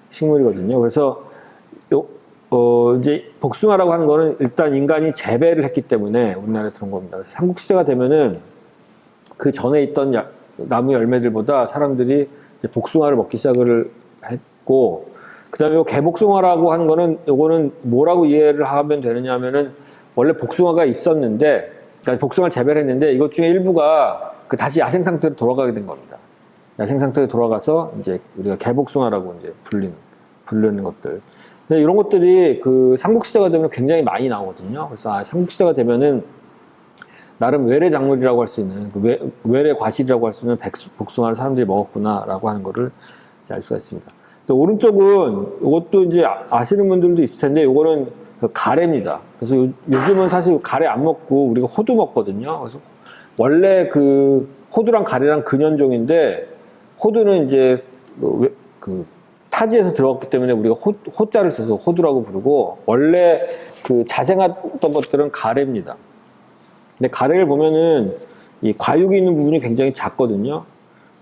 식물이거든요. 그래서 이제 복숭아라고 하는 거는 일단 인간이 재배를 했기 때문에 우리나라에 들어온 겁니다. 그래서 삼국시대가 되면은 그 전에 있던 나무 열매들보다 사람들이 이제 복숭아를 먹기 시작을 했고, 그 다음에 개복숭아라고 하는 거는, 요거는 뭐라고 이해를 하면 되느냐 하면은, 원래 복숭아가 있었는데, 그러니까 복숭아를 재배를 했는데, 이것 중에 일부가 다시 야생 상태로 돌아가게 된 겁니다. 야생 상태로 돌아가서 이제 우리가 개복숭아라고 이제 부르는 것들. 근데 이런 것들이 그 삼국시대가 되면 굉장히 많이 나오거든요. 그래서 삼국시대가 되면은 나름 외래 작물이라고 할 수 있는, 외래 과실이라고 할 수 있는 복숭아를 사람들이 먹었구나라고 하는 거를 알 수가 있습니다. 또 오른쪽은 이것도 이제 아시는 분들도 있을 텐데, 이거는 그 가래입니다. 그래서 요즘은 사실 가래 안 먹고 우리가 호두 먹거든요. 그래서 원래 그 호두랑 가래랑 근연종인데, 호두는 이제 그 타지에서 들어왔기 때문에 우리가 호자를 써서 호두라고 부르고, 원래 그 자생했던 것들은 가래입니다. 근데 가래를 보면은 이 과육이 있는 부분이 굉장히 작거든요.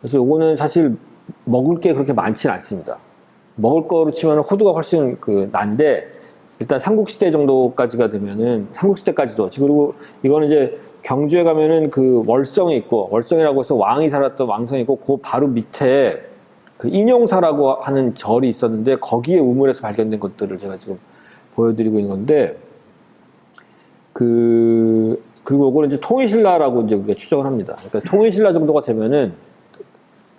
그래서 요거는 사실 먹을 게 그렇게 많지는 않습니다. 먹을 거로 치면 호두가 훨씬 난데, 일단 삼국시대 정도까지가 되면은, 삼국시대까지도, 그리고 이거는 이제 경주에 가면은 그 월성이 있고, 월성이라고 해서 왕이 살았던 왕성이 있고, 그 바로 밑에 그 인용사라고 하는 절이 있었는데, 거기에 우물에서 발견된 것들을 제가 지금 보여드리고 있는 건데, 그리고 이거는 이제 통일신라라고 이제 우리가 추정을 합니다. 그러니까 통일신라 정도가 되면은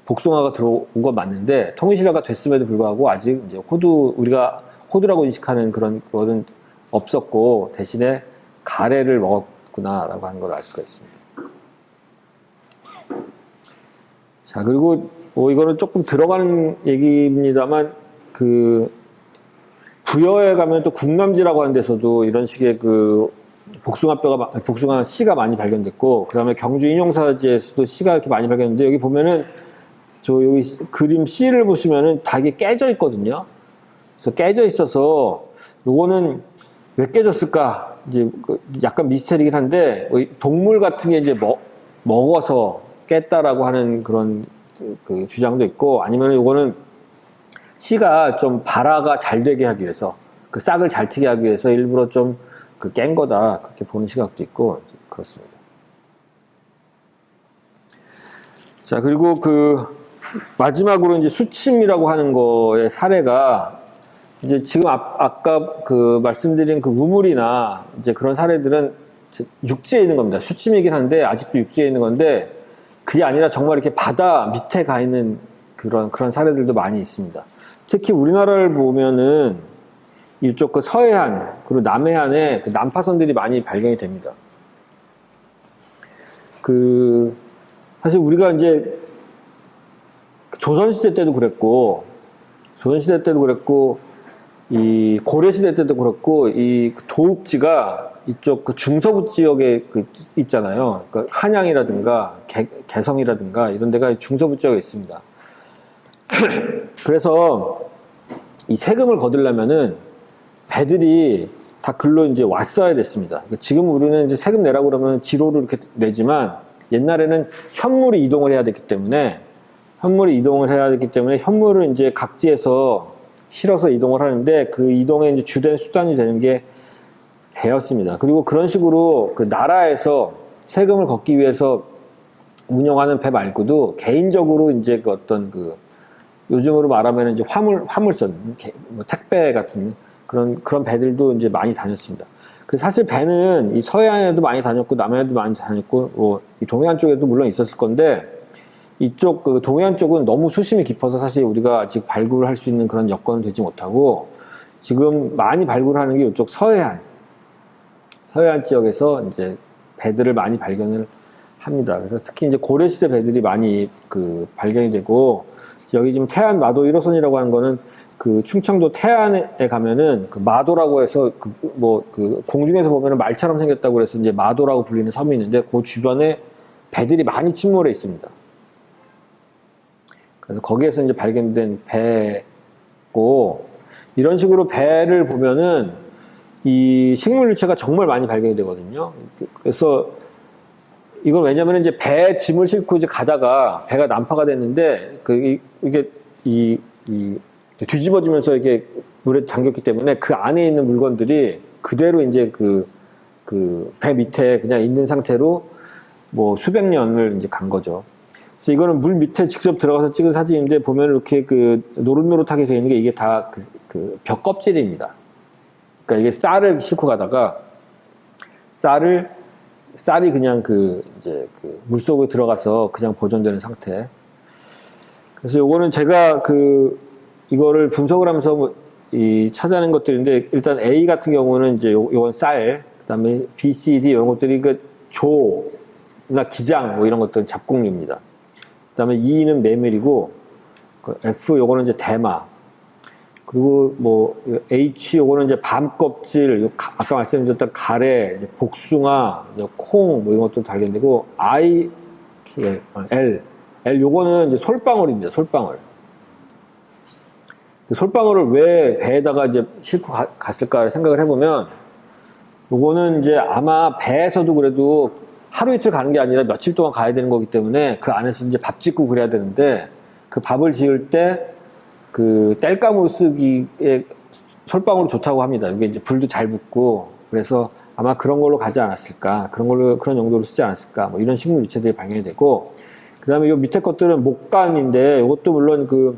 복숭아가 들어온 건 맞는데, 통일신라가 됐음에도 불구하고 아직 이제 우리가 호두라고 인식하는 그런 거는 없었고, 대신에 가래를 먹었구나라고 하는 걸 알 수가 있습니다. 자, 그리고 이거는 조금 들어가는 얘기입니다만, 부여에 가면 또 국남지라고 하는 데서도 이런 식의 복숭아 씨가 많이 발견됐고, 그 다음에 경주 인용사지에서도 씨가 이렇게 많이 발견됐는데, 여기 보면은, 여기 그림 C를 보시면은 다 이게 깨져 있거든요. 그래서 깨져 있어서, 요거는 왜 깨졌을까? 이제 약간 미스터리긴 한데, 동물 같은 게 이제 먹어서 깼다라고 하는 그런 그 주장도 있고, 아니면 요거는 씨가 좀 발화가 잘 되게 하기 위해서, 그 싹을 잘 트게 하기 위해서 일부러 좀 그 깬 거다. 그렇게 보는 시각도 있고, 그렇습니다. 자, 그리고 마지막으로 이제 수침이라고 하는 거의 사례가, 이제 지금 아까 그 말씀드린 그 우물이나 이제 그런 사례들은 육지에 있는 겁니다. 수침이긴 한데, 아직도 육지에 있는 건데, 그게 아니라 정말 이렇게 바다 밑에 가 있는 그런 사례들도 많이 있습니다. 특히 우리나라를 보면은, 이쪽 그 서해안, 그리고 남해안에 그 난파선들이 많이 발견이 됩니다. 사실 우리가 이제 조선시대 때도 그랬고, 이 고려시대 때도 그렇고, 이 도읍지가 이쪽 그 중서부 지역에 있잖아요. 그러니까 한양이라든가 개성이라든가 이런 데가 중서부 지역에 있습니다. 그래서 이 세금을 거두려면은 배들이 다 글로 이제 왔어야 됐습니다. 지금 우리는 이제 세금 내라고 그러면 지로를 이렇게 내지만 옛날에는 현물이 이동을 해야 됐기 때문에 현물을 이제 각지에서 실어서 이동을 하는데 그 이동의 이제 주된 수단이 되는 게 배였습니다. 그리고 그런 식으로 그 나라에서 세금을 걷기 위해서 운영하는 배 말고도 개인적으로 이제 그 어떤 요즘으로 말하면 이제 화물선, 뭐 택배 같은 그런 배들도 이제 많이 다녔습니다. 사실 배는 이 서해안에도 많이 다녔고, 남해안에도 많이 다녔고, 이 동해안 쪽에도 물론 있었을 건데, 이쪽 동해안 쪽은 너무 수심이 깊어서 사실 우리가 아직 발굴할 수 있는 그런 여건은 되지 못하고, 지금 많이 발굴하는 게 이쪽 서해안 지역에서 이제 배들을 많이 발견을 합니다. 그래서 특히 이제 고려시대 배들이 많이 발견이 되고, 여기 지금 태안 마도 1호선이라고 하는 거는 충청도 태안에 가면은 마도라고 해서 공중에서 보면은 말처럼 생겼다고 해서 이제 마도라고 불리는 섬이 있는데 그 주변에 배들이 많이 침몰해 있습니다. 그래서 거기에서 이제 발견된 배고, 이런 식으로 배를 보면은 이 식물 유체가 정말 많이 발견이 되거든요. 그래서 이건 왜냐면 이제 배 짐을 싣고 이제 가다가 배가 난파가 됐는데 이게 뒤집어지면서 이렇게 물에 잠겼기 때문에 그 안에 있는 물건들이 그대로 이제 배 밑에 그냥 있는 상태로 뭐 수백 년을 이제 간 거죠. 그래서 이거는 물 밑에 직접 들어가서 찍은 사진인데 보면 이렇게 노릇노릇하게 되어 있는 게 이게 다 벽 껍질입니다. 그러니까 이게 쌀을 싣고 가다가 쌀이 그냥 물 속에 들어가서 그냥 보존되는 상태. 그래서 요거는 제가 이거를 분석을 하면서 찾아낸 것들인데, 일단 A 같은 경우는 이제 요건 쌀, 그 다음에 B, C, D 이런 것들이 조나 기장 뭐 이런 것들은 잡곡류입니다. 그 다음에 E는 메밀이고, F 요거는 이제 대마, 그리고 뭐 H 요거는 이제 밤 껍질, 아까 말씀드렸던 가래, 복숭아, 콩 뭐 이런 것도 발견되고, L 요거는 이제 솔방울입니다. 솔방울을 왜 배에다가 이제 싣고 갔을까 생각을 해보면, 요거는 이제 아마 배에서도 그래도 하루 이틀 가는 게 아니라 며칠 동안 가야 되는 거기 때문에 그 안에서 이제 밥 짓고 그래야 되는데, 그 밥을 지을 때 땔감으로 쓰기에 솔방울이 좋다고 합니다. 이게 이제 불도 잘 붙고, 그래서 아마 그런 걸로 가지 않았을까, 그런 용도로 쓰지 않았을까, 뭐 이런 식물 유체들이 발견이 되고, 그 다음에 요 밑에 것들은 목간인데, 이것도 물론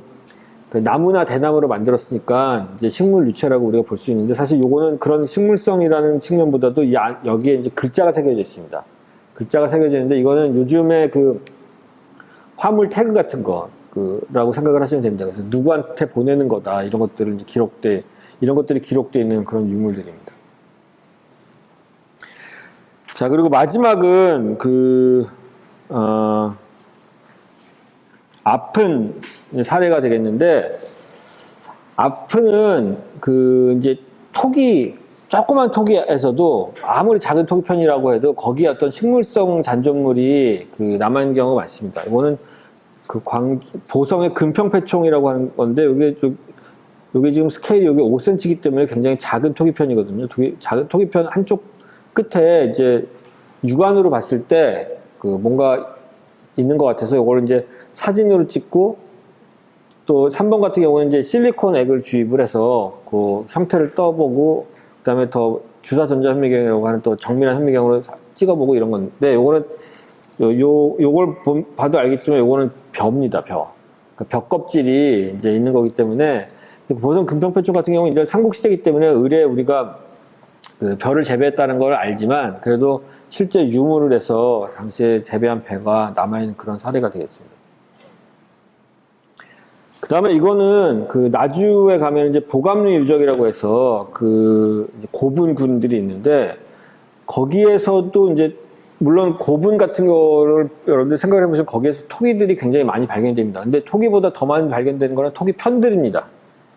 나무나 대나무로 만들었으니까 이제 식물 유체라고 우리가 볼 수 있는데, 사실 요거는 그런 식물성이라는 측면보다도 여기에 이제 글자가 새겨져 있습니다. 글자가 새겨져 있는데, 이거는 요즘에 화물 태그 같은 라고 생각을 하시면 됩니다. 그래서 누구한테 보내는 거다, 이런 것들을 이제 이런 것들이 기록되어 있는 그런 유물들입니다. 자, 그리고 마지막은 아픈 사례가 되겠는데, 아픈은 이제 토기 조그만 토기에서도 아무리 작은 토기편이라고 해도 거기에 어떤 식물성 잔존물이 그 남아있는 경우가 많습니다. 이거는 그 보성의 금평패총이라고 하는 건데, 이게 지금 스케일이 여기 5cm이기 때문에 굉장히 작은 토기편이거든요. 작은 토기편 한쪽 끝에 이제 육안으로 봤을 때 그 뭔가 있는 것 같아서 이걸 이제 사진으로 찍고, 또 3번 같은 경우는 이제 실리콘 액을 주입을 해서 그 형태를 떠보고, 그 다음에 더 주사 전자 현미경이라고 하는 또 정밀한 현미경으로 찍어보고 이런 건데, 요거는 요걸 봐도 알겠지만 요거는 벼입니다, 벼. 그러니까 벼 껍질이 이제 있는 거기 때문에, 보성 금평패총 같은 경우는 이제 삼국시대이기 때문에 을에 우리가 그 벼를 재배했다는 걸 알지만, 그래도 실제 유무를 해서 당시에 재배한 배가 남아있는 그런 사례가 되겠습니다. 그 다음에 이거는 그 나주에 가면 이제 보감류 유적이라고 해서 그 고분군들이 있는데, 거기에서도 이제 물론 고분 같은 거를 여러분들 생각을 해보시면 거기에서 토기들이 굉장히 많이 발견됩니다. 근데 토기보다 더 많이 발견되는 거는 토기편들입니다.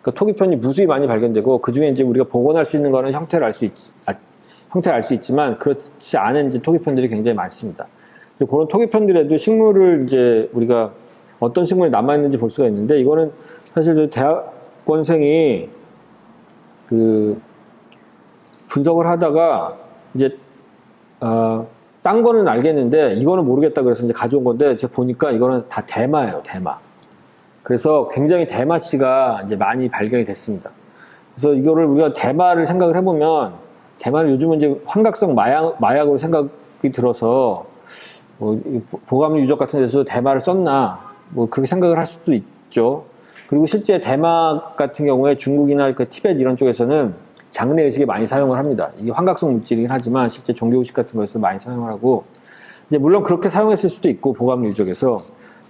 그러니까 토기편이 무수히 많이 발견되고, 그 중에 이제 우리가 복원할 수 있는 거는 형태를 알 수 있지만 그렇지 않은 이제 토기편들이 굉장히 많습니다. 이제 그런 토기편들에도 식물을 이제 우리가 어떤 식물이 남아있는지 볼 수가 있는데, 이거는 사실 대학원생이 그 분석을 하다가 이제 딴 거는 알겠는데 이거는 모르겠다 그래서 이제 가져온 건데, 제가 보니까 이거는 다 대마예요, 대마. 그래서 굉장히 대마씨가 이제 많이 발견이 됐습니다. 그래서 이거를 우리가 대마를 생각을 해보면, 대마를 요즘은 이제 환각성 마약으로 생각이 들어서 뭐 보감 유적 같은 데서 대마를 썼나 뭐 그렇게 생각을 할 수도 있죠. 그리고 실제 대마 같은 경우에 중국이나 그 티베트 이런 쪽에서는 장례 의식에 많이 사용을 합니다. 이게 환각성 물질이긴 하지만 실제 종교 의식 같은 거에서 많이 사용을 하고, 이제 물론 그렇게 사용했을 수도 있고, 보감 유적에서.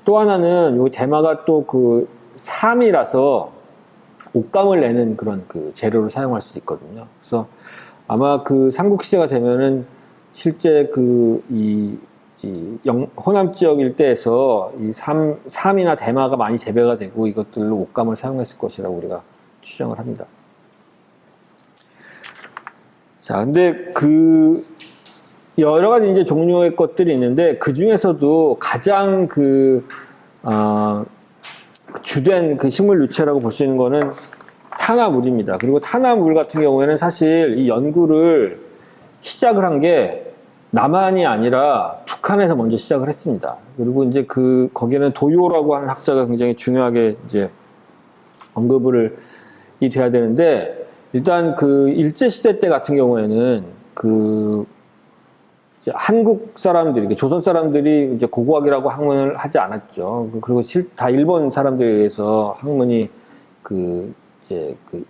또 하나는 요 대마가 또 그 삼이라서 옷감을 내는 그런 그 재료를 사용할 수도 있거든요. 그래서 아마 그 삼국시대가 되면은 실제 그 호남 지역 일대에서 이 삼이나 대마가 많이 재배가 되고 이것들로 옷감을 사용했을 것이라고 우리가 추정을 합니다. 자, 근데 그 여러 가지 이제 종류의 것들이 있는데, 그 중에서도 가장 주된 그 식물 유체라고 볼 수 있는 거는 탄화물입니다. 그리고 탄화물 같은 경우에는 사실 이 연구를 시작을 한 게 남한이 아니라 북한에서 먼저 시작을 했습니다. 그리고 이제 거기에는 도요라고 하는 학자가 굉장히 중요하게 이제 언급을 돼야 되는데, 일단 그 일제시대 때 같은 경우에는 한국 사람들이, 조선 사람들이 이제 고고학이라고 학문을 하지 않았죠. 그리고 다 일본 사람들에 의해서 학문이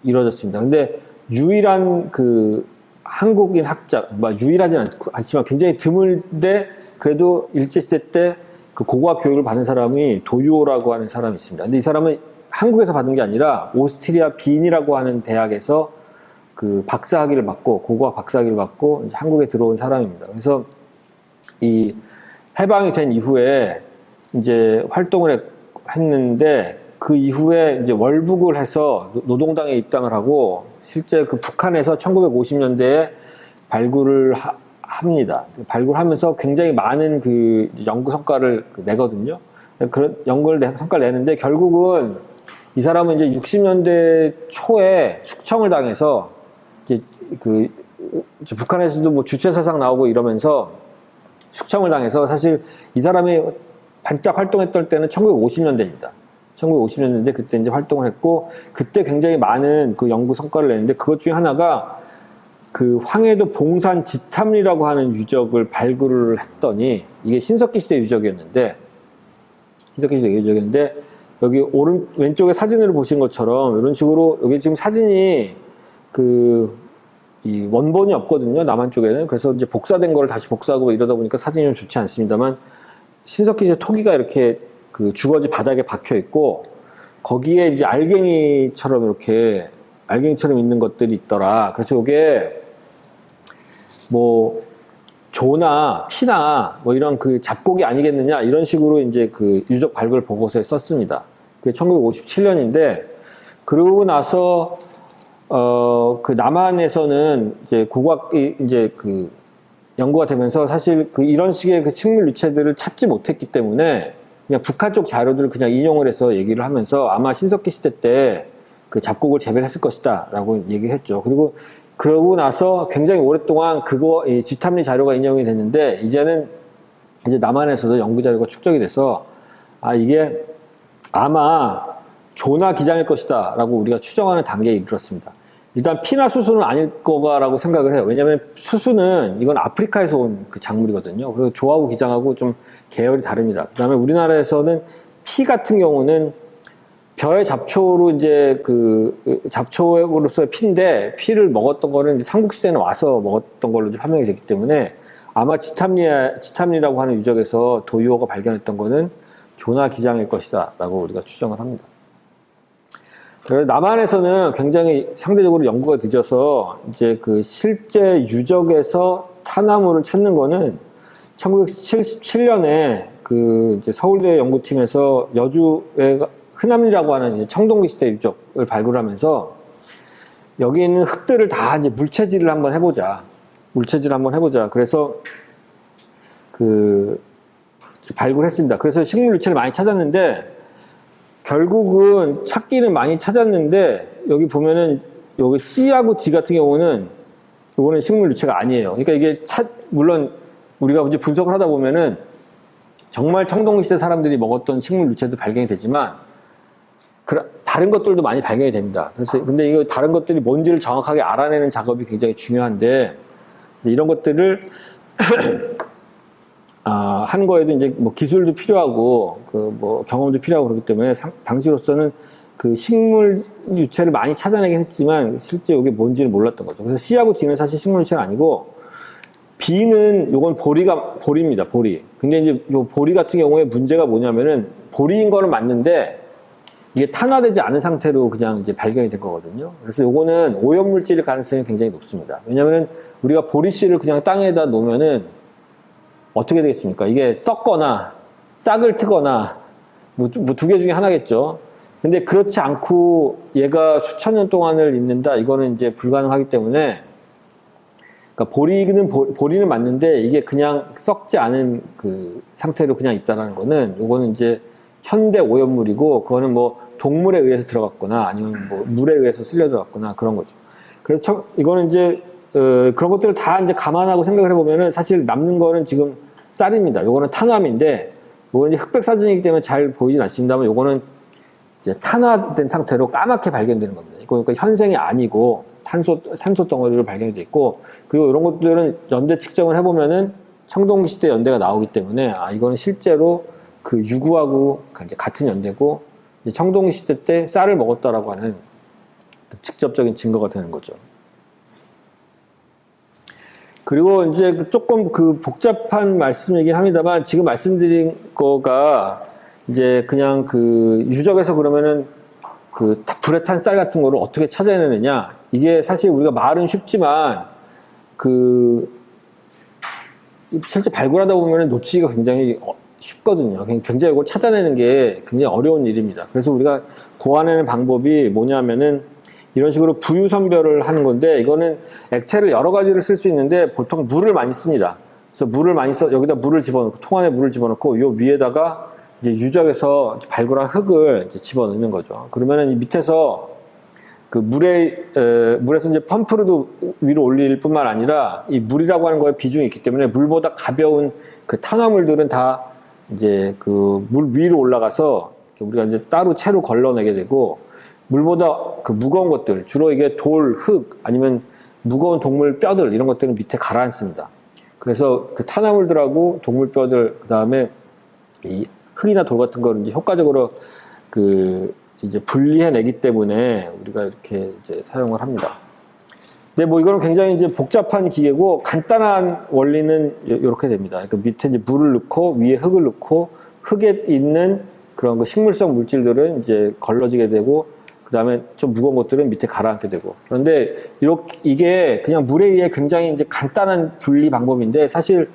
이루어졌습니다. 근데 유일한 한국인 학자, 유일하진 않지만 굉장히 드물데 그래도 일제시대 때 그 고고학 교육을 받은 사람이 도요라고 하는 사람이 있습니다. 근데 이 사람은 한국에서 받은 게 아니라 오스트리아 빈이라고 하는 대학에서 그 박사학위를 받고, 고고학 박사학위를 받고 이제 한국에 들어온 사람입니다. 그래서 이 해방이 된 이후에 이제 활동을 했는데, 그 이후에 이제 월북을 해서 노동당에 입당을 하고, 실제 그 북한에서 1950년대에 발굴을 합니다. 발굴하면서 굉장히 많은 그 연구 성과를 내거든요. 그런 성과를 내는데, 결국은 이 사람은 이제 60년대 초에 숙청을 당해서 이제 북한에서도 뭐 주체사상 나오고 이러면서 숙청을 당해서, 사실 이 사람이 반짝 활동했던 때는 1950년대입니다. 1950년대인데 그때 이제 활동을 했고, 그때 굉장히 많은 그 연구 성과를 냈는데, 그것 중에 하나가 그 황해도 봉산 지탐리라고 하는 유적을 발굴을 했더니, 이게 신석기 시대 유적이었는데, 여기 왼쪽에 사진을 보신 것처럼 이런 식으로, 여기 지금 사진이 이 원본이 없거든요, 남한 쪽에는. 그래서 이제 복사된 걸 다시 복사하고 이러다 보니까 사진이 좀 좋지 않습니다만, 신석기 시대 토기가 이렇게 그 주거지 바닥에 박혀 있고, 거기에 이제 알갱이처럼 있는 것들이 있더라. 그래서 이게 뭐 조나 피나 뭐 이런 그 잡곡이 아니겠느냐, 이런 식으로 이제 그 유적 발굴 보고서에 썼습니다. 그게 1957년인데, 그러고 나서 그 남한에서는 이제 고고학이 이제 그 연구가 되면서 사실 그 이런 식의 그 식물 유체들을 찾지 못했기 때문에 그냥 북한 쪽 자료들을 그냥 인용을 해서 얘기를 하면서 아마 신석기 시대 때 그 잡곡을 재배했을 것이다 라고 얘기를 했죠. 그리고 그러고 나서 굉장히 오랫동안 이 지탐리 자료가 인용이 됐는데 이제는 이제 남한에서도 연구 자료가 축적이 돼서 이게 아마 조나 기장일 것이다 라고 우리가 추정하는 단계에 이르렀습니다. 일단 피나 수수는 아닐 거라고 생각을 해요. 왜냐하면 수수는 이건 아프리카에서 온 그 작물이거든요. 그리고 조하고 기장하고 좀 계열이 다릅니다. 그 다음에 우리나라에서는 피 같은 경우는 벼의 잡초로 이제 그 잡초로서의 피인데 피를 먹었던 거는 이제 삼국시대는 와서 먹었던 걸로 좀 판명이 됐기 때문에 아마 지탐리라고 하는 유적에서 도유호가 발견했던 거는 조나 기장일 것이다 라고 우리가 추정을 합니다. 남한에서는 굉장히 상대적으로 연구가 늦어서 이제 그 실제 유적에서 타나무를 찾는 거는 1977년에 그 이제 서울대 연구팀에서 여주에 흔함리라고 하는 이제 청동기 시대 유적을 발굴하면서 여기 있는 흙들을 다 이제 물체질을 한번 해보자. 그래서 그 발굴했습니다. 그래서 식물 유체를 많이 찾았는데 결국은 찾기는 많이 찾았는데 여기 보면은 여기 C하고 D 같은 경우는 이거는 식물 유체가 아니에요. 그러니까 이게 물론 우리가 이제 분석을 하다 보면은 정말 청동기 시대 사람들이 먹었던 식물 유체도 발견이 되지만 다른 것들도 많이 발견이 됩니다. 그래서 근데 이거 다른 것들이 뭔지를 정확하게 알아내는 작업이 굉장히 중요한데 이런 것들을 한 거에도 이제 뭐 기술도 필요하고 그 뭐 경험도 필요하고 그렇기 때문에 당시로서는 그 식물 유체를 많이 찾아내긴 했지만 실제 이게 뭔지는 몰랐던 거죠. 그래서 C하고 D는 사실 식물 유체는 아니고 B는 요건 보리입니다. 보리. 근데 이제 요 보리 같은 경우에 문제가 뭐냐면은 보리인 거는 맞는데 이게 탄화되지 않은 상태로 그냥 이제 발견이 된 거거든요. 그래서 요거는 오염물질일 가능성이 굉장히 높습니다. 왜냐면은 우리가 보리씨를 그냥 땅에다 놓으면은 어떻게 되겠습니까? 이게 썩거나 싹을 트거나 뭐 두 개 중에 하나겠죠. 근데 그렇지 않고 얘가 수천 년 동안을 있는다. 이거는 이제 불가능하기 때문에 그러니까 보리는 맞는데 이게 그냥 썩지 않은 그 상태로 그냥 있다라는 거는 요거는 이제 현대 오염물이고 그거는 뭐 동물에 의해서 들어갔거나 아니면 뭐 물에 의해서 쓸려 들어갔거나 그런 거죠. 그래서 이거는 이제 그런 것들을 다 이제 감안하고 생각을 해보면은 사실 남는 거는 지금 쌀입니다. 요거는 탄화암인데 요거는 이제 흑백 사진이기 때문에 잘 보이진 않습니다만 요거는 이제 탄화된 상태로 까맣게 발견되는 겁니다. 그러니까 현생이 아니고 산소 덩어리로 발견이 돼 있고 그리고 이런 것들은 연대 측정을 해보면은 청동기 시대 연대가 나오기 때문에 이거는 실제로 그 유구하고 이제 같은 연대고 이제 청동기 시대 때 쌀을 먹었다라고 하는 직접적인 증거가 되는 거죠. 그리고 이제 조금 그 복잡한 말씀이긴 합니다만 지금 말씀드린 거가 이제 그냥 그 유적에서 그러면은 그 불에 탄 쌀 같은 거를 어떻게 찾아내느냐 이게 사실 우리가 말은 쉽지만 그 실제 발굴하다 보면은 놓치기가 굉장히 쉽거든요. 굉장히 이걸 찾아내는 게 굉장히 어려운 일입니다. 그래서 우리가 고안하는 방법이 뭐냐면은 이런 식으로 부유선별을 하는 건데 이거는 액체를 여러 가지를 쓸 수 있는데 보통 물을 많이 씁니다. 그래서 물을 많이 여기다 물을 집어넣고 통 안에 물을 집어넣고 요 위에다가 이제 유적에서 발굴한 흙을 이제 집어넣는 거죠. 그러면은 이 밑에서 그 물에서 이제 펌프로도 위로 올릴 뿐만 아니라 이 물이라고 하는 거에 비중이 있기 때문에 물보다 가벼운 그 탄화물들은 다 이제 그 물 위로 올라가서 우리가 이제 따로 채로 걸러내게 되고 물보다 그 무거운 것들, 주로 이게 돌, 흙, 아니면 무거운 동물 뼈들, 이런 것들은 밑에 가라앉습니다. 그래서 그 탄화물들하고 동물 뼈들, 그 다음에 이 흙이나 돌 같은 거를 이제 효과적으로 그 이제 분리해내기 때문에 우리가 이렇게 이제 사용을 합니다. 근데 뭐 이거는 굉장히 이제 복잡한 기계고 간단한 원리는 이렇게 됩니다. 그러니까 밑에 이제 물을 넣고 위에 흙을 넣고 흙에 있는 그런 그 식물성 물질들은 이제 걸러지게 되고 그 다음에 좀 무거운 것들은 밑에 가라앉게 되고 그런데 이게 그냥 물에 의해 굉장히 이제 간단한 분리 방법인데 사실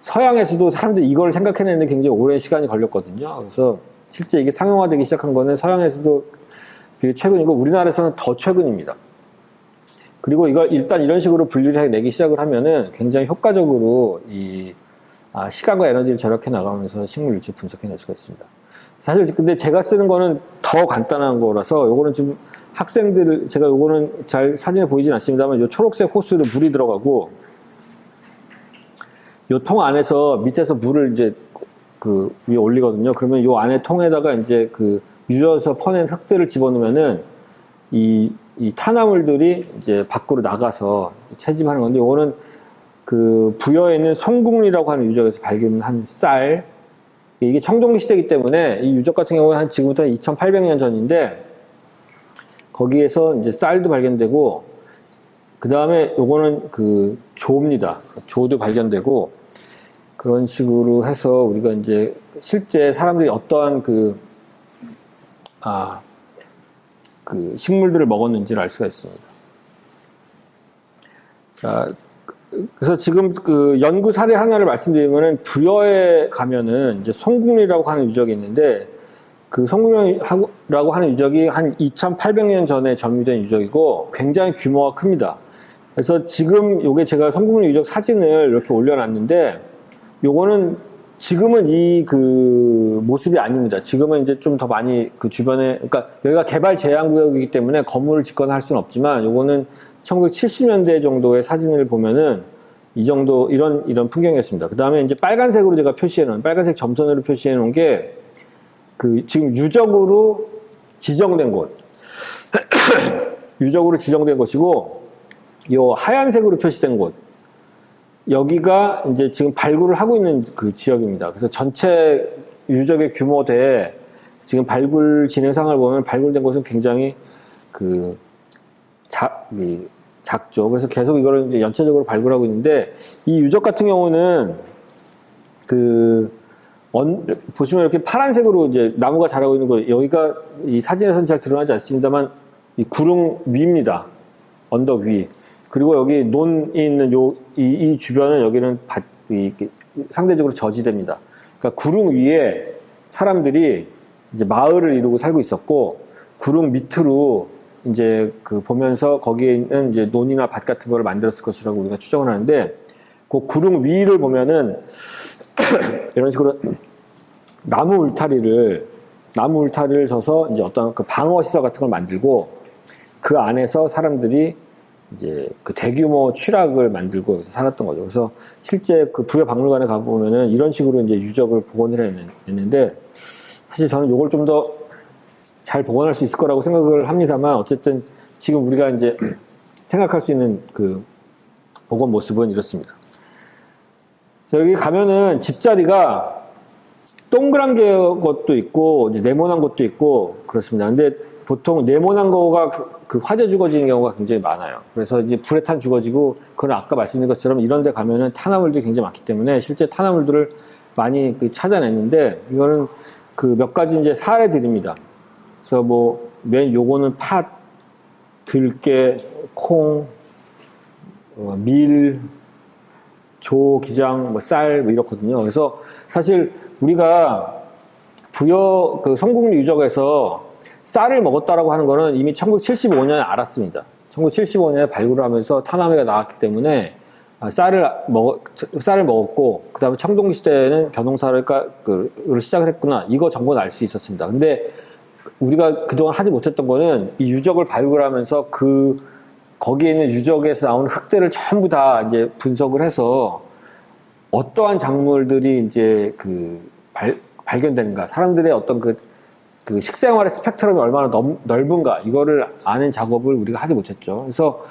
서양에서도 사람들이 이걸 생각해내는 데 굉장히 오랜 시간이 걸렸거든요. 그래서 실제 이게 상용화되기 시작한 거는 서양에서도 되게 최근이고 우리나라에서는 더 최근입니다. 그리고 이걸 일단 이런 식으로 분리를 해내기 시작을 하면은 굉장히 효과적으로 시간과 에너지를 절약해 나가면서 식물 유체 분석해낼 수가 있습니다. 사실 근데 제가 쓰는 거는 더 간단한 거라서 요거는 지금 학생들 제가 요거는 잘 사진에 보이진 않습니다만 요 초록색 호스로 물이 들어가고 요 통 안에서 밑에서 물을 이제 그 위에 올리거든요. 그러면 요 안에 통에다가 이제 그 유려서 퍼낸 흙들을 집어넣으면은 이 탄화물들이 이제 밖으로 나가서 채집하는 건데, 요거는 그 부여에 있는 송궁리라고 하는 유적에서 발견한 쌀, 이게 청동기 시대이기 때문에 이 유적 같은 경우는 한 지금부터 2800년 전인데 거기에서 이제 쌀도 발견되고, 그 다음에 요거는 그 조입니다. 조도 발견되고, 그런 식으로 해서 우리가 이제 실제 사람들이 어떠한 그 식물들을 먹었는지를 알 수가 있습니다. 자, 그래서 지금 그 연구 사례 하나를 말씀드리면은 부여에 가면은 이제 송궁리라고 하는 유적이 있는데, 그 송궁리라고 하는 유적이 한 2800년 전에 점유된 유적이고 굉장히 규모가 큽니다. 그래서 지금 요게 제가 송궁리 유적 사진을 이렇게 올려놨는데, 요거는 지금은 이 그 모습이 아닙니다. 지금은 이제 좀 더 많이 그 주변에, 그러니까 여기가 개발 제한 구역이기 때문에 건물을 짓거나 할 수는 없지만, 요거는 1970년대 정도의 사진을 보면은 이 정도 이런 풍경이었습니다. 그 다음에 이제 빨간색으로 제가 표시해 놓은, 빨간색 점선으로 표시해 놓은 게 그 지금 유적으로 지정된 곳, 유적으로 지정된 곳이고, 요 하얀색으로 표시된 곳, 여기가 이제 지금 발굴을 하고 있는 그 지역입니다. 그래서 전체 유적의 규모대 지금 발굴 진행 상황을 보면 발굴된 곳은 굉장히 그 작죠. 그래서 계속 이거를 이제 연체적으로 발굴하고 있는데, 이 유적 같은 경우는 보시면 이렇게 파란색으로 이제 나무가 자라고 있는 거, 여기가 이 사진에서는 잘 드러나지 않습니다만 이 구릉 위입니다. 언덕 위. 그리고 여기 논이 있는 이 주변은 여기는 상대적으로 저지대입니다. 그러니까 구릉 위에 사람들이 이제 마을을 이루고 살고 있었고, 구릉 밑으로 이제 그 보면서 거기에 있는 이제 논이나 밭 같은 거를 만들었을 것이라고 우리가 추정을 하는데, 그 구릉 위를 보면은 이런 식으로 나무 울타리를 서서 이제 어떤 그 방어 시설 같은 걸 만들고, 그 안에서 사람들이 이제 그 대규모 취락을 만들고 살았던 거죠. 그래서 실제 그 부여 박물관에 가보면은 이런 식으로 이제 유적을 복원을 해냈는데, 사실 저는 이걸 좀 더 잘 복원할 수 있을 거라고 생각을 합니다만, 어쨌든 지금 우리가 이제 생각할 수 있는 그 복원 모습은 이렇습니다. 여기 가면은 집자리가 동그란 것도 있고 이제 네모난 것도 있고 그렇습니다. 근데 보통 네모난 거가 그 화재 죽어지는 경우가 굉장히 많아요. 그래서 이제 불에 탄 죽어지고, 그건 아까 말씀드린 것처럼 이런 데 가면은 탄화물들이 굉장히 많기 때문에 실제 탄화물들을 많이 찾아냈는데, 이거는 그 몇 가지 이제 사례 드립니다. 그래서 뭐 요거는 팥, 들깨, 콩, 밀, 조, 기장, 쌀 이렇거든요. 그래서 사실 우리가 부여 그 송궁리 유적에서 쌀을 먹었다라고 하는 거는 이미 1975년에 알았습니다. 1975년에 발굴을 하면서 탄화물이 나왔기 때문에 쌀을 먹었고, 그 다음에 청동기 시대에는 벼농사를 시작을 했구나, 이거 정보는 알 수 있었습니다. 근데 우리가 그동안 하지 못했던 거는 이 유적을 발굴하면서 거기에 있는 유적에서 나오는 흙들을 전부 다 이제 분석을 해서 어떠한 작물들이 이제 발견되는가, 사람들의 어떤 그 식생활의 스펙트럼이 얼마나 넓은가, 이거를 아는 작업을 우리가 하지 못했죠. 그래서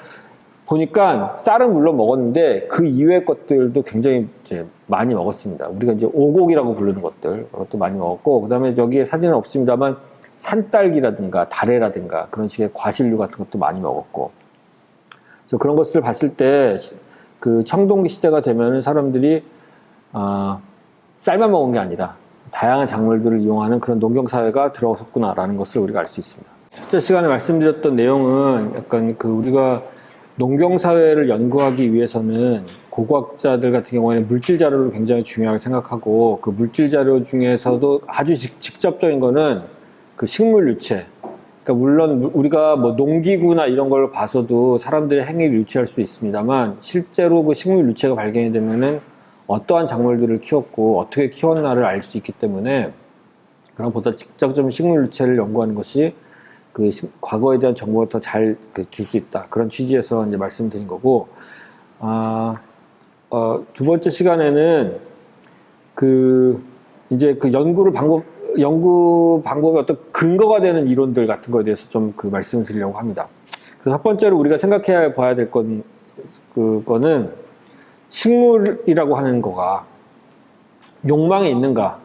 보니까 쌀은 물론 먹었는데 그 이외의 것들도 굉장히 이제 많이 먹었습니다. 우리가 이제 오곡이라고 부르는 것들, 그것도 많이 먹었고, 그 다음에 여기에 사진은 없습니다만 산딸기라든가 다래라든가 그런 식의 과실류 같은 것도 많이 먹었고, 그래서 그런 것을 봤을 때 그 청동기 시대가 되면은 사람들이 쌀만 먹은 게 아니라 다양한 작물들을 이용하는 그런 농경사회가 들어섰구나라는 것을 우리가 알 수 있습니다. 첫째 시간에 말씀드렸던 내용은 약간 우리가 농경사회를 연구하기 위해서는 고고학자들 같은 경우에는 물질 자료를 굉장히 중요하게 생각하고, 그 물질 자료 중에서도 아주 직접적인 거는 그 식물 유체, 그러니까 물론 우리가 뭐 농기구나 이런 걸 봐서도 사람들의 행위를 유추할 수 있습니다만 실제로 그 식물 유체가 발견이 되면은 어떠한 작물들을 키웠고 어떻게 키웠나를 알 수 있기 때문에 그런 보다 직접적인 식물 유체를 연구하는 것이 그 과거에 대한 정보를 더 잘 줄 수 있다. 그런 취지에서 이제 말씀드린 거고, 두 번째 시간에는 이제 연구 방법의 어떤 근거가 되는 이론들 같은 거에 대해서 좀 말씀을 드리려고 합니다. 그래서 첫 번째로 우리가 생각해 봐야 될 그거는 식물이라고 하는 거가 욕망이 있는가?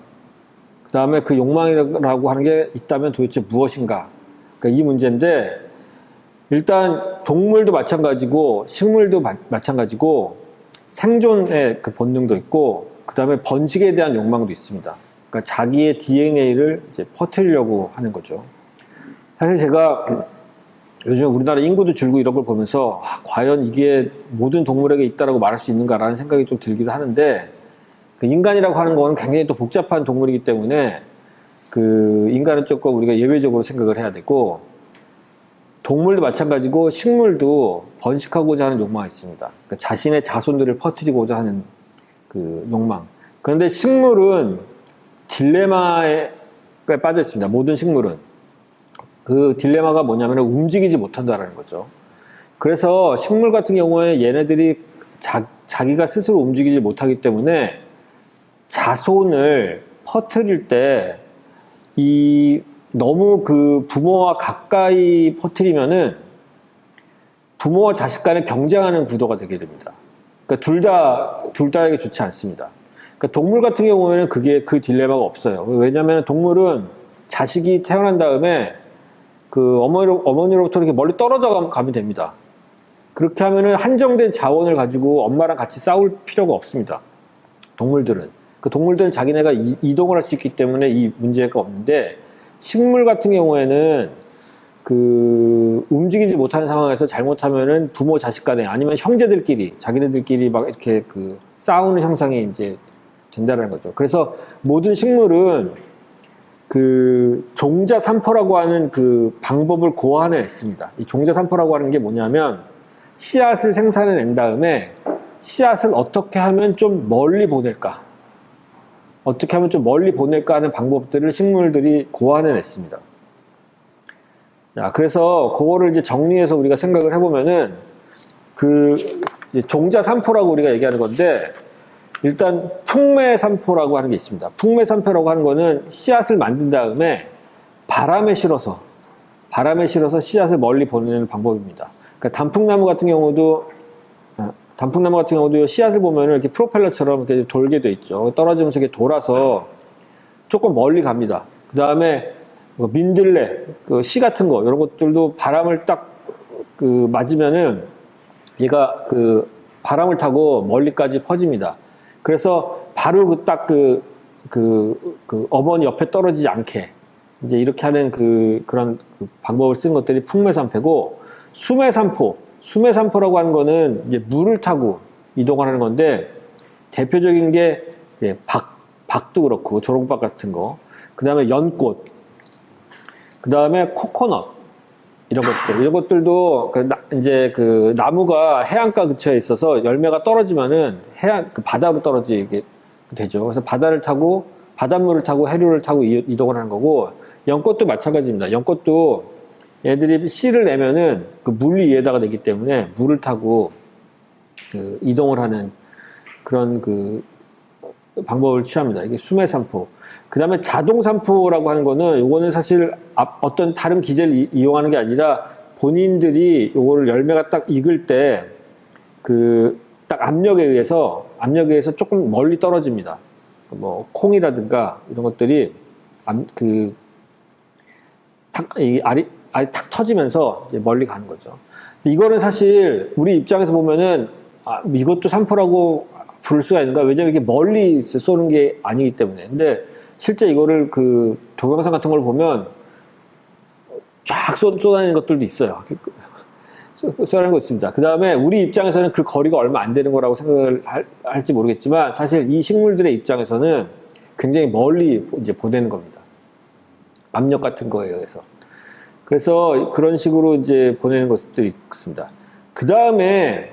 그 다음에 그 욕망이라고 하는 게 있다면 도대체 무엇인가? 그러니까 이 문제인데, 일단 동물도 마찬가지고 식물도 마찬가지고 생존의 그 본능도 있고 그 다음에 번식에 대한 욕망도 있습니다. 그러니까 자기의 DNA를 이제 퍼뜨리려고 하는 거죠. 사실 제가 요즘 우리나라 인구도 줄고 이런 걸 보면서 과연 이게 모든 동물에게 있다라고 말할 수 있는가라는 생각이 좀 들기도 하는데, 그 인간이라고 하는 건 굉장히 또 복잡한 동물이기 때문에 인간은 조금 우리가 예외적으로 생각을 해야 되고, 동물도 마찬가지고 식물도 번식하고자 하는 욕망이 있습니다. 그러니까 자신의 자손들을 퍼뜨리고자 하는 그 욕망. 그런데 식물은 딜레마에 빠져 있습니다. 모든 식물은. 그 딜레마가 뭐냐면 움직이지 못한다는 거죠. 그래서 식물 같은 경우에 얘네들이 자기가 스스로 움직이지 못하기 때문에 자손을 퍼뜨릴 때 너무 그 부모와 가까이 퍼뜨리면은 부모와 자식 간에 경쟁하는 구도가 되게 됩니다. 그러니까 둘 다에게 좋지 않습니다. 그러니까 동물 같은 경우에는 그 딜레마가 없어요. 왜냐하면 동물은 자식이 태어난 다음에 그 어머니로부터 이렇게 멀리 떨어져 가면 됩니다. 그렇게 하면은 한정된 자원을 가지고 엄마랑 같이 싸울 필요가 없습니다. 동물들은. 그 동물들은 자기네가 이동을 할 수 있기 때문에 이 문제가 없는데, 식물 같은 경우에는 움직이지 못하는 상황에서 잘못하면은 부모 자식 간에 아니면 형제들끼리 자기네들끼리 막 이렇게 싸우는 형상이 이제 된다는 거죠. 그래서 모든 식물은 종자산포라고 하는 방법을 고안해냈습니다. 이 종자산포라고 하는 게 뭐냐면 씨앗을 생산해낸 다음에 씨앗을 어떻게 하면 좀 멀리 보낼까? 어떻게 하면 좀 멀리 보낼까 하는 방법들을 식물들이 고안해냈습니다. 자, 그래서 그거를 이제 정리해서 우리가 생각을 해보면은 종자산포라고 우리가 얘기하는 건데, 일단 풍매산포라고 하는 게 있습니다. 풍매산포라고 하는 거는 씨앗을 만든 다음에 바람에 실어서 씨앗을 멀리 보내는 방법입니다. 그러니까 단풍나무 같은 경우도 씨앗을 보면 이렇게 프로펠러처럼 이렇게 돌게 돼 있죠. 떨어지면서 이렇게 돌아서 조금 멀리 갑니다. 그 다음에 민들레, 씨 같은 거, 이런 것들도 바람을 딱 맞으면은 얘가 바람을 타고 멀리까지 퍼집니다. 그래서 바로 어머니 옆에 떨어지지 않게 이제 이렇게 하는 그런 방법을 쓴 것들이 풍매산포고, 수매산포라고 하는 거는 이제 물을 타고 이동하는 건데, 대표적인 게 박도 그렇고 조롱박 같은 거, 그 다음에 연꽃, 그 다음에 코코넛, 이런 것들도 이제 나무가 해안가 근처에 있어서 열매가 떨어지면은 바다로 떨어지게 되죠. 그래서 바닷물을 타고 해류를 타고 이동을 하는 거고, 연꽃도 마찬가지입니다. 연꽃도 얘들이 씨를 내면은 물 위에다가 내기 때문에 물을 타고 이동을 하는 그런 방법을 취합니다. 이게 수매산포. 그 다음에 자동산포라고 하는 거는, 요거는 사실 어떤 다른 기제를 이용하는 게 아니라 본인들이 요거를 열매가 딱 익을 때 딱 압력에 의해서 조금 멀리 떨어집니다. 뭐 콩이라든가 이런 것들이 알이 탁 터지면서 이제 멀리 가는 거죠. 이거는 사실 우리 입장에서 보면은 이것도 산포라고 부를 수가 있는가? 왜냐면 이게 멀리 쏘는 게 아니기 때문에. 근데 실제 이거를 동영상 같은 걸 보면 쫙 쏟아내는 것들도 있어요. 쏟아내는 거 있습니다. 그 다음에 우리 입장에서는 그 거리가 얼마 안 되는 거라고 생각을 할지 모르겠지만, 사실 이 식물들의 입장에서는 굉장히 멀리 이제 보내는 겁니다. 압력 같은 거에 의해서. 그래서 그런 식으로 이제 보내는 것들이 있습니다. 그 다음에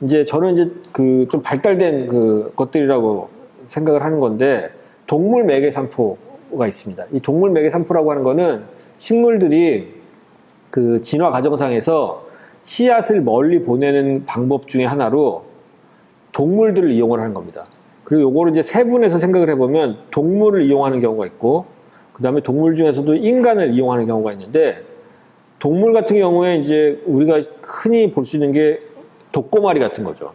이제 저는 이제 그 좀 발달된 그 것들이라고 생각을 하는 건데, 동물 매개 산포가 있습니다. 이 동물 매개 산포라고 하는 거는 식물들이 그 진화 과정상에서 씨앗을 멀리 보내는 방법 중에 하나로 동물들을 이용을 하는 겁니다. 그리고 요거를 이제 세분해서 생각을 해보면 동물을 이용하는 경우가 있고, 그 다음에 동물 중에서도 인간을 이용하는 경우가 있는데, 동물 같은 경우에 이제 우리가 흔히 볼 수 있는 게 독고마리 같은 거죠.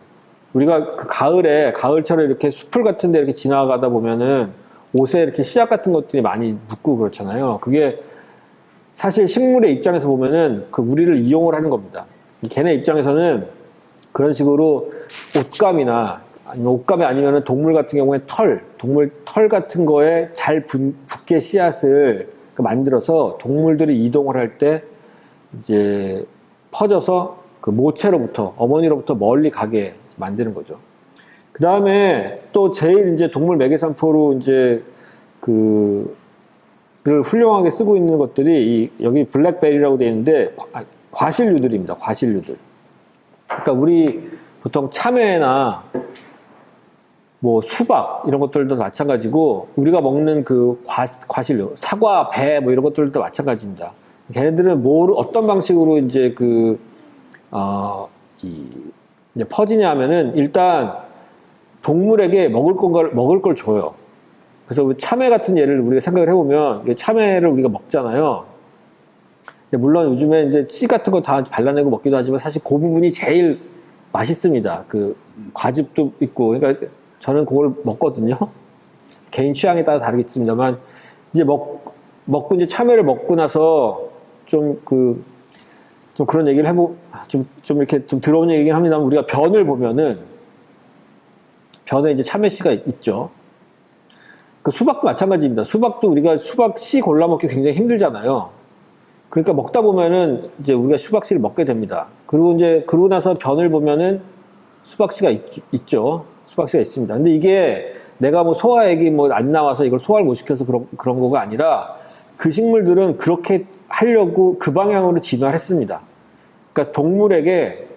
우리가 그 가을에, 가을철에 이렇게 숲을 같은 데 이렇게 지나가다 보면은 옷에 이렇게 씨앗 같은 것들이 많이 묻고 그렇잖아요. 그게 사실 식물의 입장에서 보면은 그 우리를 이용을 하는 겁니다. 걔네 입장에서는 그런 식으로 옷감이나, 아니면 옷감이 아니면은 동물 같은 경우에 동물 털 같은 거에 잘 붙게 씨앗을 만들어서 동물들이 이동을 할 때 이제 퍼져서 그 모체로부터, 어머니로부터 멀리 가게 만드는 거죠. 그 다음에 또 제일 이제 동물 매개산포로 이제 를 훌륭하게 쓰고 있는 것들이 여기 블랙베리라고 되어 있는데 과실류들입니다. 과실류들. 그러니까 우리 보통 참외나 뭐 수박 이런 것들도 마찬가지고, 우리가 먹는 그 과실류, 사과, 배 뭐 이런 것들도 마찬가지입니다. 걔네들은 어떤 방식으로 이제 이제 퍼지냐 하면은, 일단 동물에게 먹을 걸 줘요. 그래서 참외 같은 예를 우리가 생각을 해보면, 참외를 우리가 먹잖아요. 물론 요즘에 이제 씨 같은 거 다 발라내고 먹기도 하지만 사실 그 부분이 제일 맛있습니다. 그 과즙도 있고. 그러니까 저는 그걸 먹거든요. 개인 취향에 따라 다르겠습니다만, 이제 먹고 이제 참외를 먹고 나서 좀 그런 얘기를 좀 이렇게 좀 더러운 얘기긴 합니다만, 우리가 변을 보면은, 변에 이제 참외씨가 있죠. 그 수박도 마찬가지입니다. 수박도 우리가 수박 씨 골라 먹기 굉장히 힘들잖아요. 그러니까 먹다 보면은 이제 우리가 수박씨를 먹게 됩니다. 그러고 나서 변을 보면은 수박씨가 있죠. 수박씨가 있습니다. 근데 이게 내가 뭐 소화액이 뭐 안 나와서 이걸 소화를 못 시켜서 그런 거가 아니라, 그 식물들은 그렇게 하려고 그 방향으로 진화를 했습니다. 그러니까 동물에게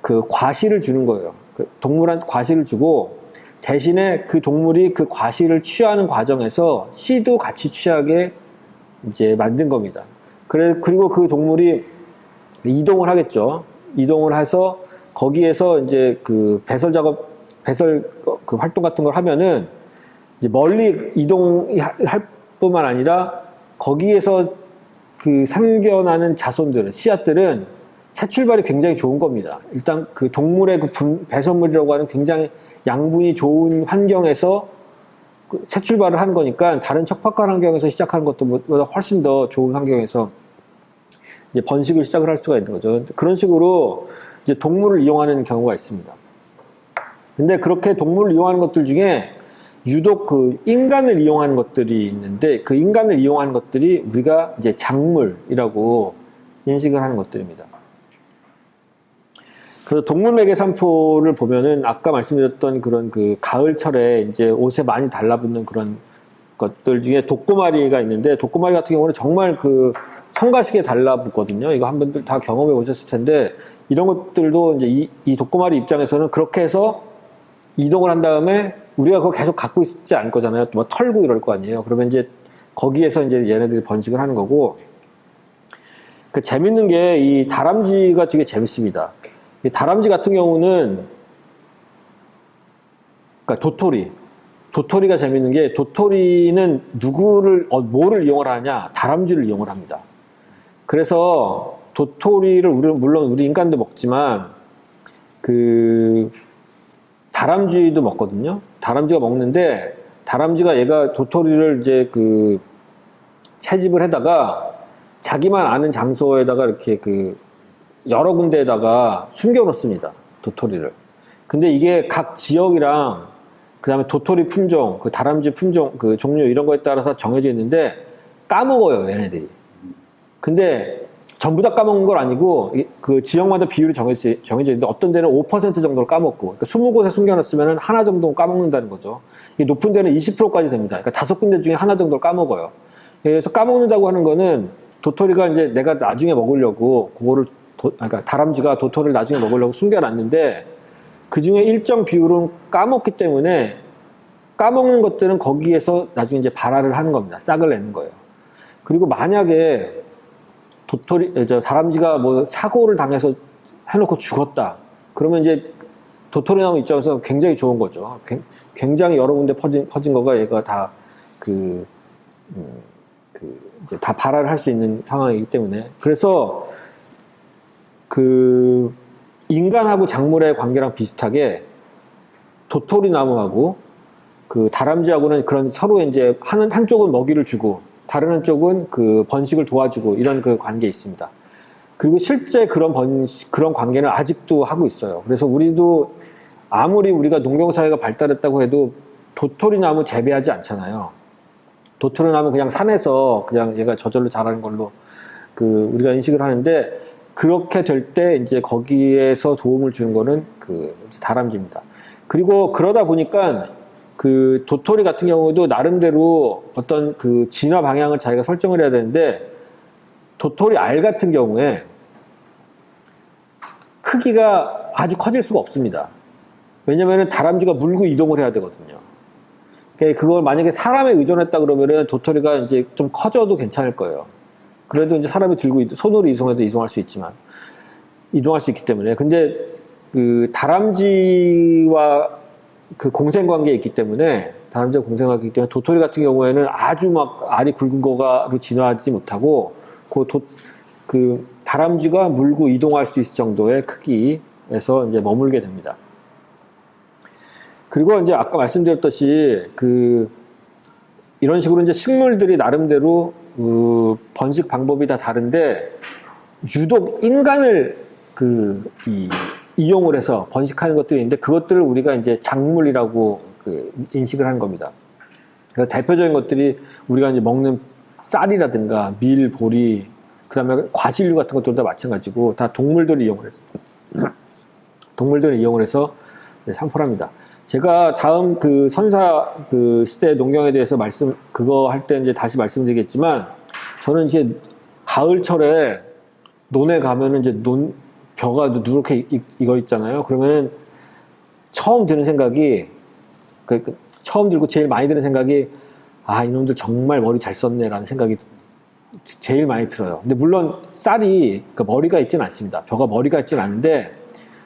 그 과실을 주는 거예요. 그 동물한테 과실을 주고, 대신에 그 동물이 그 과실을 취하는 과정에서 씨도 같이 취하게 이제 만든 겁니다. 그리고 그 동물이 이동을 하겠죠. 이동을 해서 거기에서 이제 그 배설 그 활동 같은 걸 하면은 이제 멀리 이동할 뿐만 아니라, 거기에서 그 생겨나는 자손들은, 씨앗들은 새 출발이 굉장히 좋은 겁니다. 일단 그 동물의 그 배설물이라고 하는 굉장히 양분이 좋은 환경에서 새 출발을 하는 거니까, 다른 척박한 환경에서 시작하는 것보다 훨씬 더 좋은 환경에서 이제 번식을 시작을 할 수가 있는 거죠. 그런 식으로 이제 동물을 이용하는 경우가 있습니다. 근데 그렇게 동물을 이용하는 것들 중에 유독 그 인간을 이용하는 것들이 있는데, 그 인간을 이용하는 것들이 우리가 이제 작물이라고 인식을 하는 것들입니다. 그래서 동물 매개 산포를 보면은 아까 말씀드렸던 그런 그 가을철에 이제 옷에 많이 달라붙는 그런 것들 중에 독고마리가 있는데, 독고마리 같은 경우는 정말 그 성가시게 달라붙거든요. 이거 한 분들 다 경험해 보셨을 텐데, 이런 것들도 이제 이 독고마리 입장에서는 그렇게 해서 이동을 한 다음에 우리가 그거 계속 갖고 있지 않을 거잖아요. 또 뭐 털고 이럴 거 아니에요. 그러면 이제 거기에서 이제 얘네들이 번식을 하는 거고, 그 재밌는 게 이 다람쥐가 되게 재밌습니다. 이 다람쥐 같은 경우는, 그러니까 도토리가 재밌는 게, 도토리는 뭐를 이용을 하냐? 다람쥐를 이용을 합니다. 그래서 도토리를 물론 우리 인간도 먹지만, 그 다람쥐도 먹거든요. 다람쥐가 먹는데, 다람쥐가 얘가 도토리를 이제 그 채집을 해다가 자기만 아는 장소에다가 이렇게 그 여러 군데에다가 숨겨놓습니다. 도토리를. 근데 이게 각 지역이랑 그 다음에 도토리 품종, 그 다람쥐 품종, 그 종류 이런 거에 따라서 정해져 있는데 까먹어요, 얘네들이. 근데 전부 다 까먹는 건 아니고 그 지역마다 비율이 정해져 있는데, 어떤 데는 5% 정도를 까먹고, 그러니까 20곳에 숨겨놨으면 하나 정도 까먹는다는 거죠. 이게 높은 데는 20%까지 됩니다. 그러니까 5군데 중에 하나 정도를 까먹어요. 그래서 까먹는다고 하는 거는 도토리가 이제 내가 나중에 먹으려고 그거를 그러니까 다람쥐가 도토리를 나중에 먹으려고 숨겨놨는데 그 중에 일정 비율은 까먹기 때문에 까먹는 것들은 거기에서 나중에 이제 발화를 하는 겁니다. 싹을 내는 거예요. 그리고 만약에 다람쥐가 뭐 사고를 당해서 해놓고 죽었다. 그러면 이제 도토리 나무 입장에서 굉장히 좋은 거죠. 굉장히 여러 군데 퍼진 거가 얘가 다 이제 다 발화를 할 수 있는 상황이기 때문에. 그래서 인간하고 작물의 관계랑 비슷하게 도토리 나무하고 다람쥐하고는 그런 서로 이제 한쪽은 먹이를 주고 다른 한쪽은 번식을 도와주고 이런 관계에 있습니다. 그리고 실제 그런 관계는 아직도 하고 있어요. 그래서 우리도 아무리 우리가 농경사회가 발달했다고 해도 도토리 나무 재배하지 않잖아요. 도토리 나무 그냥 산에서 그냥 얘가 저절로 자라는 걸로 우리가 인식을 하는데 그렇게 될 때 이제 거기에서 도움을 주는 거는 이제 다람쥐입니다. 그리고 그러다 보니까 도토리 같은 경우도 나름대로 어떤 진화 방향을 자기가 설정을 해야 되는데 도토리 알 같은 경우에 크기가 아주 커질 수가 없습니다. 왜냐면은 다람쥐가 물고 이동을 해야 되거든요. 그걸 만약에 사람에 의존했다 그러면은 도토리가 이제 좀 커져도 괜찮을 거예요. 그래도 이제 사람이 들고 손으로 이동해도 이동할 수 있지만 이동할 수 있기 때문에. 근데 다람쥐와 공생관계에 있기 때문에 다람쥐와 공생관계이기 때문에 도토리 같은 경우에는 아주 막 알이 굵은 거가로 진화하지 못하고 다람쥐가 물고 이동할 수 있을 정도의 크기에서 이제 머물게 됩니다. 그리고 이제 아까 말씀드렸듯이 이런 식으로 이제 식물들이 나름대로 번식 방법이 다 다른데 유독 인간을 이용을 해서 번식하는 것들이 있는데 그것들을 우리가 이제 작물이라고 인식을 하는 겁니다. 그래서 대표적인 것들이 우리가 이제 먹는 쌀이라든가 밀, 보리, 그 다음에 과실류 같은 것들도 다 마찬가지고 다 동물들을 이용을 해서 산포합니다. 제가 다음 선사 시대 농경에 대해서 그거 할 때 이제 다시 말씀드리겠지만 저는 이제 가을철에 논에 가면은 이제 벼가 누렇게 익어 있잖아요. 그러면은 처음 드는 생각이 처음 들고 제일 많이 드는 생각이 이놈들 정말 머리 잘 썼네라는 생각이 제일 많이 들어요. 근데 물론 쌀이 머리가 있지는 않습니다. 벼가 머리가 있지는 않은데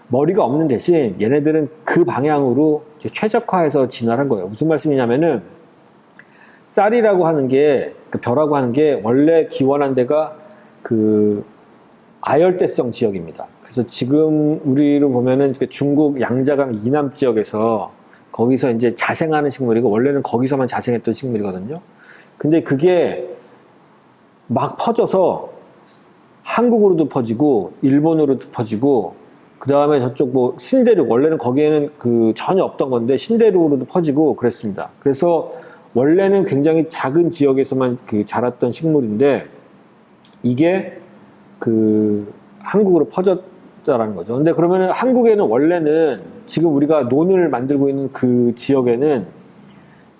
머리가 없는 대신 얘네들은 그 방향으로 최적화해서 진화를 한 거예요. 무슨 말씀이냐면은 쌀이라고 하는 게 벼라고 하는 게 원래 기원한 데가 아열대성 지역입니다. 그래서 지금 우리로 보면은 중국 양자강 이남 지역에서 거기서 이제 자생하는 식물이고 원래는 거기서만 자생했던 식물이거든요. 근데 그게 막 퍼져서 한국으로도 퍼지고 일본으로도 퍼지고 그 다음에 저쪽 신대륙 원래는 거기에는 전혀 없던 건데 신대륙으로도 퍼지고 그랬습니다. 그래서 원래는 굉장히 작은 지역에서만 자랐던 식물인데 이게 한국으로 퍼졌다라는 거죠. 근데 그러면은 한국에는 원래는 지금 우리가 논을 만들고 있는 그 지역에는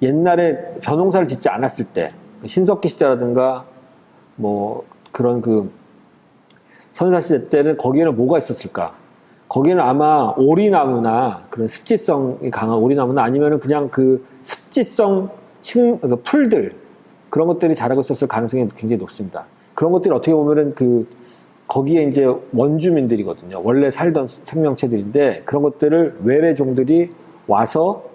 옛날에 벼농사를 짓지 않았을 때 신석기 시대라든가 뭐 그런 선사시대 때는 거기에는 뭐가 있었을까? 거기는 아마 오리나무나 그런 습지성이 강한 오리나무나 아니면은 그냥 습지성 풀들 그런 것들이 자라고 있었을 가능성이 굉장히 높습니다. 그런 것들이 어떻게 보면은 거기에 이제 원주민들이거든요. 원래 살던 생명체들인데 그런 것들을 외래종들이 와서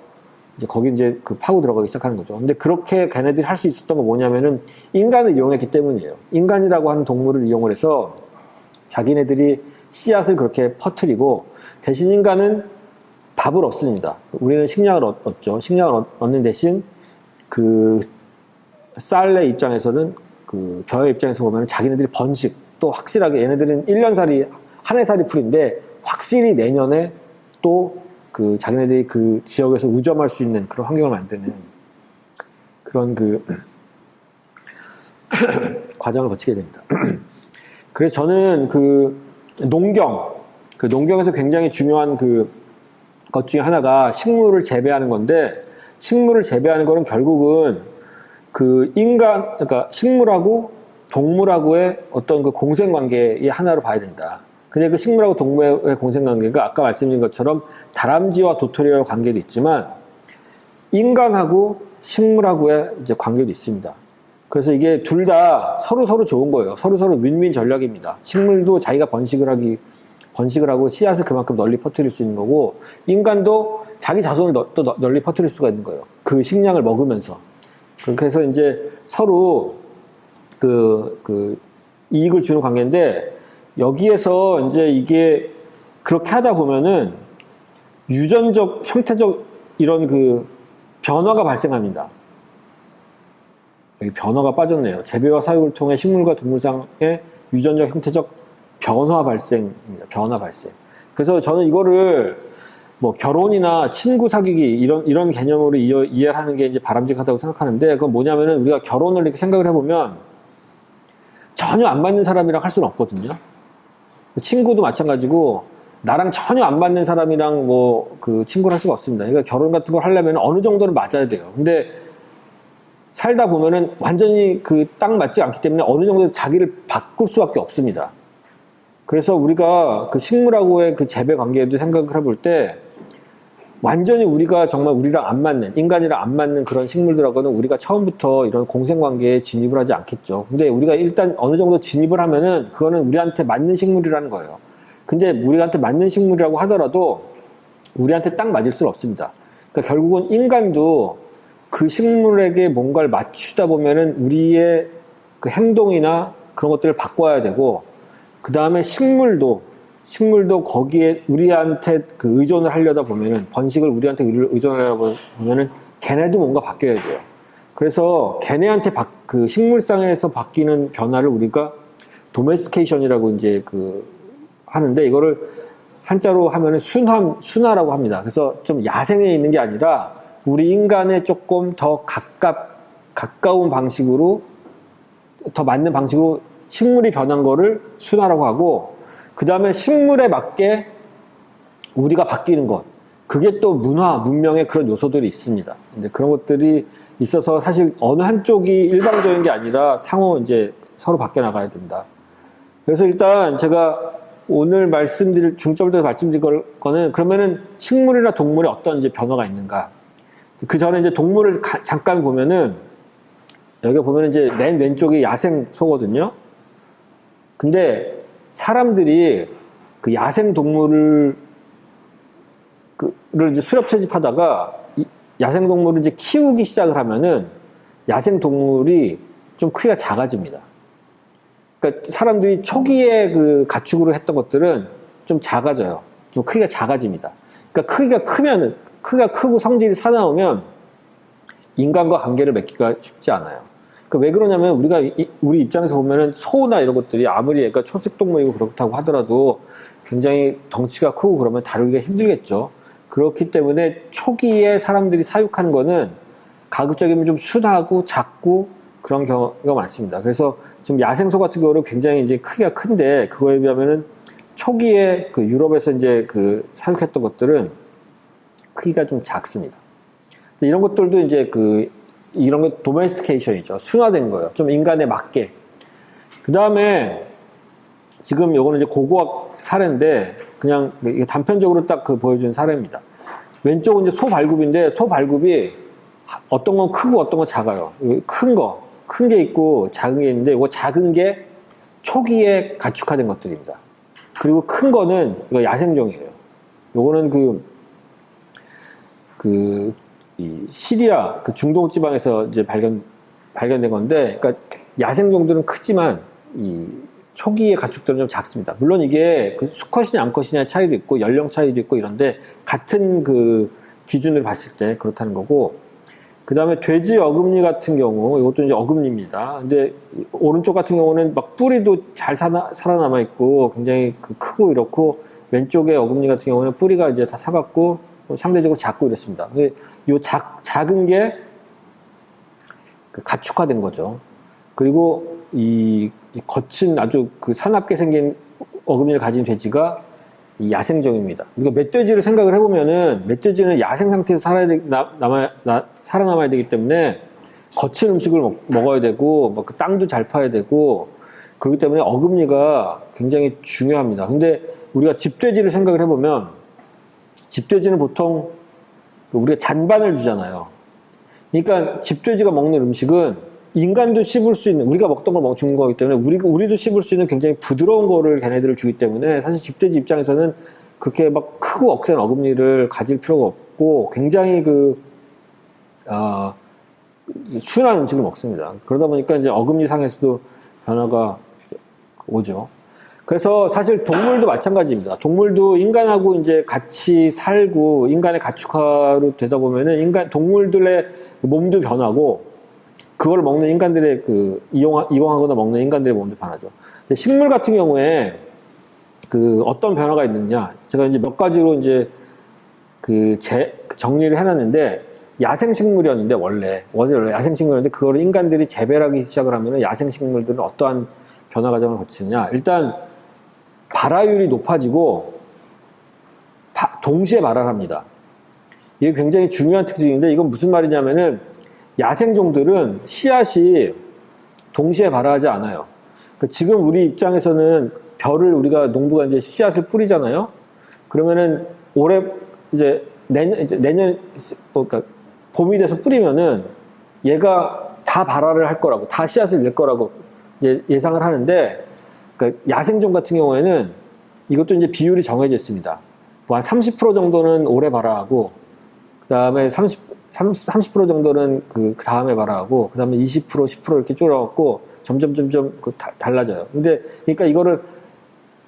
이제 거기 이제 파고 들어가기 시작하는 거죠. 근데 그렇게 걔네들이 할 수 있었던 건 뭐냐면은 인간을 이용했기 때문이에요. 인간이라고 하는 동물을 이용을 해서 자기네들이 씨앗을 그렇게 퍼뜨리고 대신 인간은 밥을 얻습니다. 우리는 식량을 얻죠. 식량을 얻는 대신 쌀의 입장에서는 벼의 입장에서 보면 자기네들이 번식 또 확실하게 얘네들은 1년살이 한 해살이 풀인데 확실히 내년에 또 자기네들이 지역에서 우점할 수 있는 그런 환경을 만드는 그런 과정을 거치게 됩니다. 그래서 저는 농경에서 굉장히 중요한 것 중에 하나가 식물을 재배하는 건데 식물을 재배하는 거는 결국은 그러니까 식물하고 동물하고의 어떤 그 공생관계의 하나로 봐야 된다. 근데 그 식물하고 동물의 공생관계가 아까 말씀드린 것처럼 다람쥐와 도토리와의 관계도 있지만 인간하고 식물하고의 이제 관계도 있습니다. 그래서 이게 둘 다 서로 좋은 거예요. 서로 윈윈 전략입니다. 식물도 자기가 번식을 하고 씨앗을 그만큼 널리 퍼뜨릴 수 있는 거고, 인간도 자기 자손을 또 널리 퍼뜨릴 수가 있는 거예요. 그 식량을 먹으면서. 그렇게 해서 이제 서로 그 이익을 주는 관계인데, 여기에서 이제 이게 그렇게 하다 보면은 유전적, 형태적 이런 그 변화가 발생합니다. 여기 변화가 빠졌네요. 재배와 사육을 통해 식물과 동물상의 유전적, 형태적 변화 발생입니다. 변화 발생. 그래서 저는 이거를 뭐 결혼이나 친구 사귀기 이런 개념으로 이해하는 게 이제 바람직하다고 생각하는데, 그건 뭐냐면은 우리가 결혼을 이렇게 생각을 해보면 전혀 안 맞는 사람이랑 할 수는 없거든요. 친구도 마찬가지고 나랑 전혀 안 맞는 사람이랑 뭐 그 친구를 할 수가 없습니다. 그러니까 결혼 같은 걸 하려면 어느 정도는 맞아야 돼요. 근데 살다 보면은 완전히 그 딱 맞지 않기 때문에 어느 정도 자기를 바꿀 수밖에 없습니다. 그래서 우리가 그 식물하고의 그 재배 관계에도 생각을 해볼 때 완전히 우리가 정말 우리랑 안 맞는, 인간이랑 안 맞는 그런 식물들하고는 우리가 처음부터 이런 공생관계에 진입을 하지 않겠죠. 근데 우리가 일단 어느 정도 진입을 하면은 그거는 우리한테 맞는 식물이라는 거예요. 근데 우리한테 맞는 식물이라고 하더라도 우리한테 딱 맞을 수는 없습니다. 그러니까 결국은 인간도 그 식물에게 뭔가를 맞추다 보면은 우리의 그 행동이나 그런 것들을 바꿔야 되고, 그 다음에 식물도 거기에 우리한테 그 의존을 하려다 보면은, 번식을 우리한테 의존하려다 보면은 걔네도 뭔가 바뀌어야 돼요. 그래서 걔네한테 그 식물상에서 바뀌는 변화를 우리가 도메스티케이션이라고 이제 그 하는데, 이거를 한자로 하면은 순화라고 합니다. 그래서 좀 야생에 있는 게 아니라 우리 인간에 조금 더 가까운 방식으로, 더 맞는 방식으로 식물이 변한 거를 순화라고 하고, 그 다음에 식물에 맞게 우리가 바뀌는 것, 그게 또 문명의 그런 요소들이 있습니다. 이제 그런 것들이 있어서 사실 어느 한쪽이 일방적인 게 아니라 상호 이제 서로 바뀌어 나가야 된다. 그래서 일단 제가 오늘 중점적으로 말씀드릴 거는, 그러면은 식물이나 동물에 어떤 이제 변화가 있는가. 그 전에 이제 동물을 잠깐 보면은, 여기 보면 이제 맨 왼쪽이 야생소거든요. 근데 사람들이 그 야생 동물을 이제 수렵 채집하다가 야생 동물을 이제 키우기 시작을 하면은 야생 동물이 좀 크기가 작아집니다. 그러니까 사람들이 초기에 그 가축으로 했던 것들은 좀 작아져요. 좀 크기가 작아집니다. 그러니까 크기가 크고 성질이 사나우면 인간과 관계를 맺기가 쉽지 않아요. 그러니까 왜 그러냐면 우리 입장에서 보면은 소나 이런 것들이 아무리 얘가 초식 동물이고 그렇다고 하더라도 굉장히 덩치가 크고 그러면 다루기가 힘들겠죠. 그렇기 때문에 초기에 사람들이 사육하는 거는 가급적이면 좀 순하고 작고 그런 경우가 많습니다. 그래서 지금 야생소 같은 경우는 굉장히 이제 크기가 큰데, 그거에 비하면은 초기에 그 유럽에서 이제 그 사육했던 것들은 크기가 좀 작습니다. 이런 것들도 이제 이런 거 도메스티케이션이죠. 순화된 거예요. 좀 인간에 맞게. 그 다음에 지금 요거는 이제 고고학 사례인데, 그냥 단편적으로 딱 보여준 사례입니다. 왼쪽은 이제 소발굽인데, 소발굽이 어떤 건 크고 어떤 건 작아요. 큰 게 있고 작은 게 있는데, 이거 작은 게 초기에 가축화된 것들입니다. 그리고 큰 거는 이거 야생종이에요. 요거는 이 시리아 그 중동 지방에서 이제 발견된 건데, 그러니까 야생종들은 크지만 이 초기의 가축들은 좀 작습니다. 물론 이게 그 수컷이냐 암컷이냐의 차이도 있고 연령 차이도 있고 이런데, 같은 그 기준으로 봤을 때 그렇다는 거고, 그 다음에 돼지 어금니 같은 경우, 이것도 이제 어금니입니다. 근데 오른쪽 같은 경우는 막 뿌리도 잘 살아남아 있고 굉장히 크고 이렇고, 왼쪽의 어금니 같은 경우는 뿌리가 이제 다 사갑고 상대적으로 작고 이랬습니다. 근데 요 작은 게 가축화된 거죠. 그리고 이 거친 아주 사납게 생긴 어금니를 가진 돼지가 이 야생종입니다. 우리가 멧돼지를 생각을 해보면은, 멧돼지는 야생 상태에서 살아남아야 되기 때문에 거친 음식을 먹어야 되고, 그 땅도 잘 파야 되고, 그렇기 때문에 어금니가 굉장히 중요합니다. 근데 우리가 집돼지를 생각을 해보면, 집돼지는 보통 우리가 잔반을 주잖아요. 그러니까 집돼지가 먹는 음식은 인간도 씹을 수 있는, 우리가 먹던 걸 주는 거기 때문에 우리도 씹을 수 있는 굉장히 부드러운 거를 걔네들을 주기 때문에 사실 집돼지 입장에서는 그렇게 막 크고 억센 어금니를 가질 필요가 없고 굉장히 순한 음식을 먹습니다. 그러다 보니까 이제 어금니 상에서도 변화가 오죠. 그래서 사실 동물도 마찬가지입니다. 동물도 인간하고 이제 같이 살고 인간의 가축화로 되다 보면은 동물들의 몸도 변하고 그걸 먹는 인간들의 이용하거나 먹는 인간들의 몸도 변하죠. 식물 같은 경우에 어떤 변화가 있느냐. 제가 이제 몇 가지로 이제 정리를 해놨는데 야생식물이었는데 원래 야생식물이었는데 그거를 인간들이 재배를 하기 시작을 하면은 야생식물들은 어떠한 변화 과정을 거치느냐. 일단 발화율이 높아지고 동시에 발화를 합니다. 이게 굉장히 중요한 특징인데 이건 무슨 말이냐면은 야생종들은 씨앗이 동시에 발화하지 않아요. 그러니까 지금 우리 입장에서는 우리가 농부가 이제 씨앗을 뿌리잖아요. 그러면은 올해 이제 내년 그러니까 봄이 돼서 뿌리면은 얘가 다 발화를 할 거라고, 다 씨앗을 낼 거라고 이제 예상을 하는데, 그러니까 야생종 같은 경우에는 이것도 이제 비율이 정해져 있습니다. 뭐 한 30% 정도는 올해 발화하고, 그 다음에 30% 정도는 그 다음에 발화하고, 그 다음에 20%, 10% 이렇게 줄어갖고 점점 달라져요. 근데 그러니까 이거를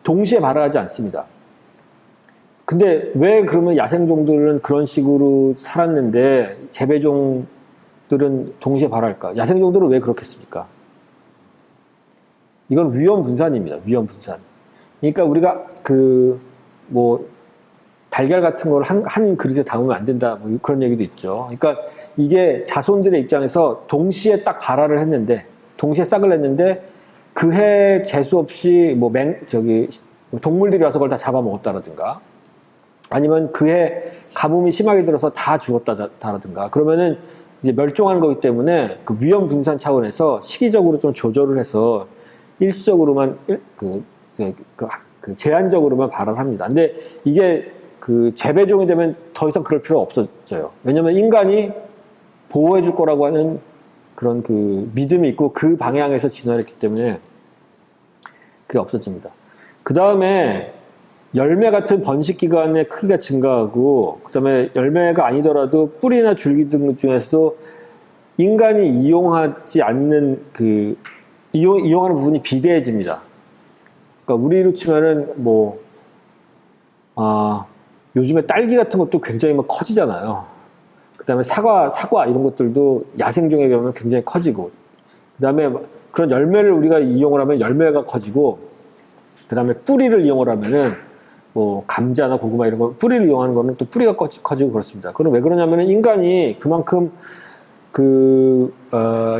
동시에 발화하지 않습니다. 근데 왜 그러면 야생종들은 그런 식으로 살았는데 재배종들은 동시에 발화할까? 야생종들은 왜 그렇겠습니까? 이건 위험 분산입니다. 위험 분산. 그러니까 우리가 달걀 같은 걸 한 그릇에 담으면 안 된다. 뭐 그런 얘기도 있죠. 그러니까 이게 자손들의 입장에서 동시에 딱 발화를 했는데, 동시에 싹을 냈는데, 그해 재수 없이 동물들이 와서 그걸 다 잡아먹었다라든가, 아니면 그해 가뭄이 심하게 들어서 다 죽었다라든가, 그러면은 이제 멸종하는 거기 때문에 그 위험 분산 차원에서 시기적으로 좀 조절을 해서 일시적으로만 제한적으로만 발화를 합니다. 근데 이게 재배종이 되면 더 이상 그럴 필요가 없어져요. 왜냐면 인간이 보호해 줄 거라고 하는 그런 믿음이 있고 그 방향에서 진화를 했기 때문에 그게 없어집니다. 그 다음에 열매 같은 번식 기관의 크기가 증가하고, 그 다음에 열매가 아니더라도 뿌리나 줄기 등 중에서도 인간이 이용하지 않는 이용하는 부분이 비대해집니다. 그러니까 우리로 치면은 요즘에 딸기 같은 것도 굉장히 막 커지잖아요. 그 다음에 사과 이런 것들도 야생종에 비하면 굉장히 커지고, 그 다음에 그런 열매를 우리가 이용을 하면 열매가 커지고, 그 다음에 뿌리를 이용을 하면은 감자나 고구마 이런 거 뿌리를 이용하는 거는 또 뿌리가 커지고 그렇습니다. 그럼 왜 그러냐면은 인간이 그만큼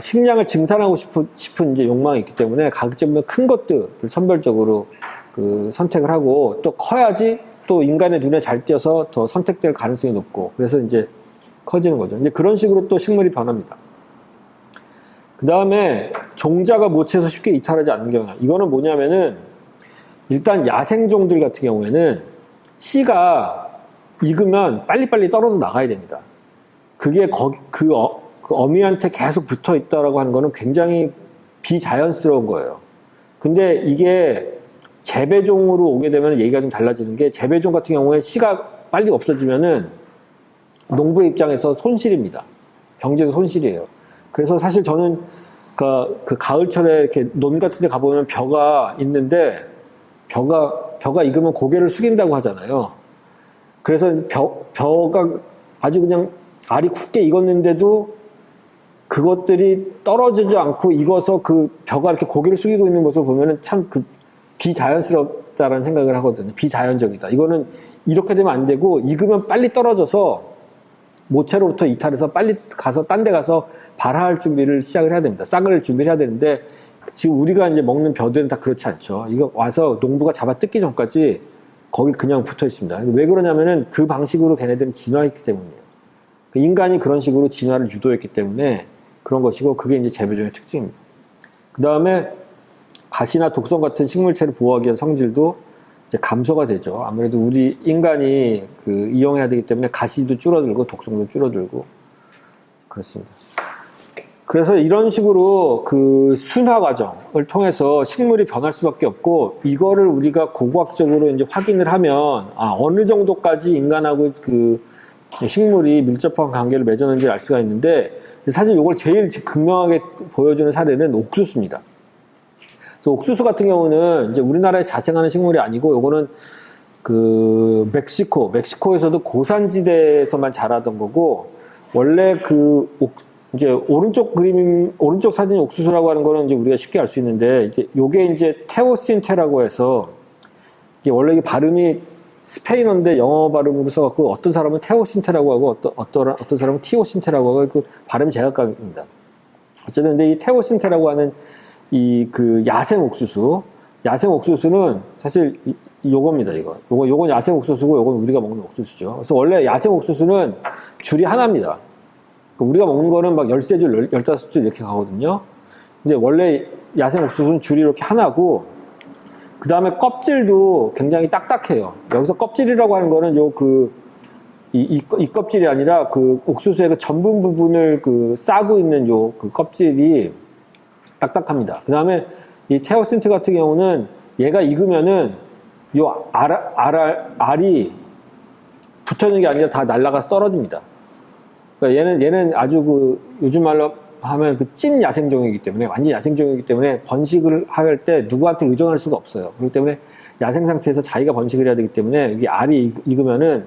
식량을 증산하고 싶은 이제 욕망이 있기 때문에 가급적이면 큰 것들을 선별적으로 선택을 하고, 또 커야지 또 인간의 눈에 잘 띄어서 더 선택될 가능성이 높고, 그래서 이제 커지는 거죠. 이제 그런 식으로 또 식물이 변합니다. 그 다음에 종자가 모체에서 쉽게 이탈하지 않는 경우, 이거는 뭐냐면은 일단 야생종들 같은 경우에는 씨가 익으면 빨리빨리 떨어져 나가야 됩니다. 그게 그 어미한테 계속 붙어 있다라고 하는 거는 굉장히 비자연스러운 거예요. 근데 이게 재배종으로 오게 되면 얘기가 좀 달라지는 게, 재배종 같은 경우에 씨가 빨리 없어지면은 농부의 입장에서 손실입니다. 경제도 손실이에요. 그래서 사실 저는 그 가을철에 이렇게 논 같은 데 가보면 벼가 있는데, 벼가 익으면 고개를 숙인다고 하잖아요. 그래서 벼가 아주 그냥 알이 굳게 익었는데도 그것들이 떨어지지 않고 익어서 그 벼가 이렇게 고개를 숙이고 있는 모습을 보면은 참 비자연스럽다라는 생각을 하거든요. 비자연적이다. 이거는 이렇게 되면 안 되고, 익으면 빨리 떨어져서 모체로부터 이탈해서 빨리 가서 딴 데 가서 발화할 준비를 시작을 해야 됩니다. 싹을 준비를 해야 되는데, 지금 우리가 이제 먹는 벼들은 다 그렇지 않죠. 이거 와서 농부가 잡아 뜯기 전까지 거기 그냥 붙어 있습니다. 왜 그러냐면은 그 방식으로 걔네들은 진화했기 때문이에요. 인간이 그런 식으로 진화를 유도했기 때문에 그런 것이고 그게 이제 재배종의 특징입니다. 그 다음에 가시나 독성 같은 식물체를 보호하기 위한 성질도 이제 감소가 되죠. 아무래도 우리 인간이 그 이용해야 되기 때문에 가시도 줄어들고 독성도 줄어들고 그렇습니다. 그래서 이런 식으로 그 순화 과정을 통해서 식물이 변할 수밖에 없고 이거를 우리가 고고학적으로 이제 확인을 하면 어느 정도까지 인간하고 그 식물이 밀접한 관계를 맺었는지 알 수가 있는데 사실 이걸 제일 극명하게 보여주는 사례는 옥수수입니다. 그래서 옥수수 같은 경우는 이제 우리나라에 자생하는 식물이 아니고 요거는 그 멕시코에서도 고산지대에서만 자라던 거고 원래 그 이제 오른쪽 사진이 옥수수라고 하는 거는 이제 우리가 쉽게 알 수 있는데 이제 요게 이제 테오신테라고 해서 이게 원래 이게 발음이 스페인어인데 영어 발음으로 써갖고 어떤 사람은 테오신테라고 하고 어떤 사람은 티오신테라고 하고 그 발음 제각각입니다. 어쨌든 근데 이 테오신테라고 하는 이 그 야생 옥수수는 사실 요겁니다. 요건 야생 옥수수고 요건 우리가 먹는 옥수수죠. 그래서 원래 야생 옥수수는 줄이 하나입니다. 우리가 먹는 거는 막 13줄, 15줄 이렇게 가거든요. 근데 원래 야생 옥수수는 줄이 이렇게 하나고, 그 다음에 껍질도 굉장히 딱딱해요. 여기서 껍질이라고 하는 거는 이 껍질이 아니라 그 옥수수의 그 전분 부분을 그 싸고 있는 그 껍질이 딱딱합니다. 그 다음에 이 테오신트 같은 경우는 얘가 익으면은 알이 붙어 있는 게 아니라 다 날아가서 떨어집니다. 그러니까 얘는 아주 요즘 말로 하면 찐 야생종이기 때문에, 완전 야생종이기 때문에 번식을 할 때 누구한테 의존할 수가 없어요. 그렇기 때문에 야생 상태에서 자기가 번식을 해야 되기 때문에 여기 알이 익으면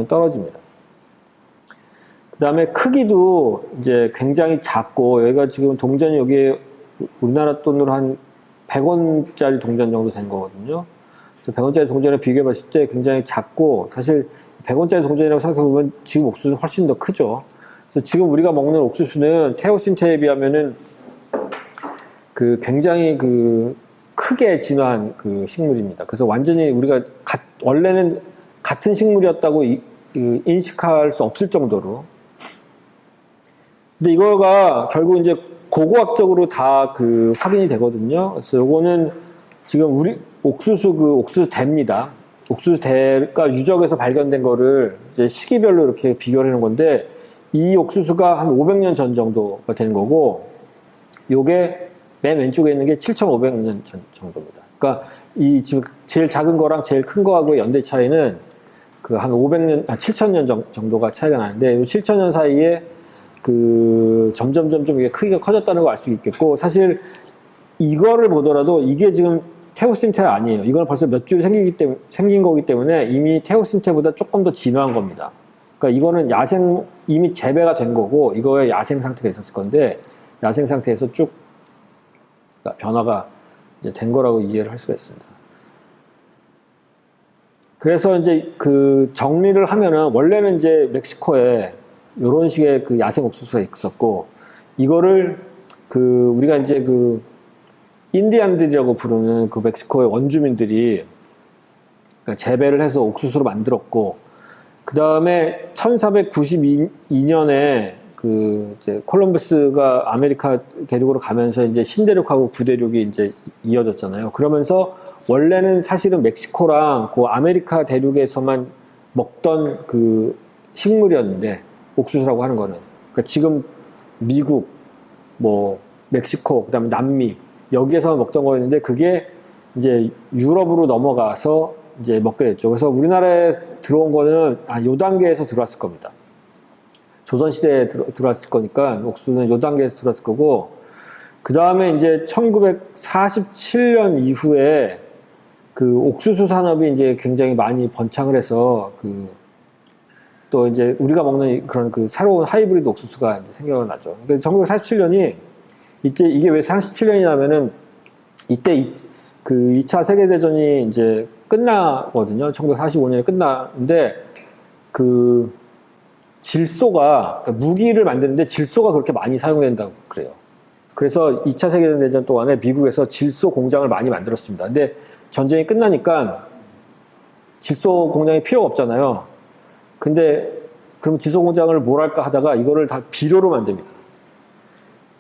떨어집니다. 그 다음에 크기도 이제 굉장히 작고, 여기가 지금 동전이 여기에 우리나라 돈으로 한 100원짜리 동전 정도 된 거거든요. 그래서 100원짜리 동전에 비교해 봤을 때 굉장히 작고, 사실 100원짜리 동전이라고 생각해보면 지금 옥수수는 훨씬 더 크죠. 그래서 지금 우리가 먹는 옥수수는 테오신테에 비하면은 굉장히 크게 진화한 식물입니다. 그래서 완전히 우리가 원래는 같은 식물이었다고 인식할 수 없을 정도로. 근데 이거가 결국 이제 고고학적으로 다 확인이 되거든요. 그래서 요거는 지금 옥수수대입니다. 옥수수대가 유적에서 발견된 거를 이제 시기별로 이렇게 비교를 해놓은 건데, 이 옥수수가 한 500년 전 정도가 된 거고, 요게 맨 왼쪽에 있는 게 7,500년 전 정도입니다. 그러니까 이 지금 제일 작은 거랑 제일 큰 거하고의 연대 차이는 한 7,000년 정도가 차이가 나는데, 이 7,000년 사이에 점점 이게 크기가 커졌다는 걸 알 수 있겠고, 사실 이거를 보더라도 이게 지금 테오신테가 아니에요. 이건 벌써 몇 줄이 생긴 거기 때문에 이미 테오신테보다 조금 더 진화한 겁니다. 그러니까 이거는 이미 재배가 된 거고, 이거의 야생 상태가 있었을 건데, 야생 상태에서 쭉 변화가 이제 된 거라고 이해를 할 수가 있습니다. 그래서 이제 정리를 하면은, 원래는 이제 멕시코에 이런 식의 야생 옥수수가 있었고, 이거를 우리가 이제 인디안들이라고 부르는 멕시코의 원주민들이 재배를 해서 옥수수로 만들었고, 그 다음에 1492년에 이제 콜럼버스가 아메리카 대륙으로 가면서 이제 신대륙하고 구대륙이 이제 이어졌잖아요. 그러면서 원래는 사실은 멕시코랑 아메리카 대륙에서만 먹던 식물이었는데, 옥수수라고 하는 거는. 그러니까 지금 미국, 멕시코, 그 다음에 남미, 여기에서 먹던 거였는데, 그게 이제 유럽으로 넘어가서 이제 먹게 됐죠. 그래서 우리나라에 들어온 거는 요 단계에서 들어왔을 겁니다. 조선시대에 들어왔을 거니까, 옥수수는 요 단계에서 들어왔을 거고, 그 다음에 이제 1947년 이후에 옥수수 산업이 이제 굉장히 많이 번창을 해서, 또 이제 우리가 먹는 그런 새로운 하이브리드 옥수수가 이제 생겨나죠. 그러니까 1947년이 이게 왜 47년이냐면은 이때 2차 세계대전이 이제 끝나거든요. 1945년에 끝나는데 질소가, 무기를 만드는데 질소가 그렇게 많이 사용된다고 그래요. 그래서 2차 세계대전 동안에 미국에서 질소 공장을 많이 만들었습니다. 근데 전쟁이 끝나니까 질소 공장이 필요가 없잖아요. 근데 그럼 질소 공장을 뭘 할까 하다가 이거를 다 비료로 만듭니다.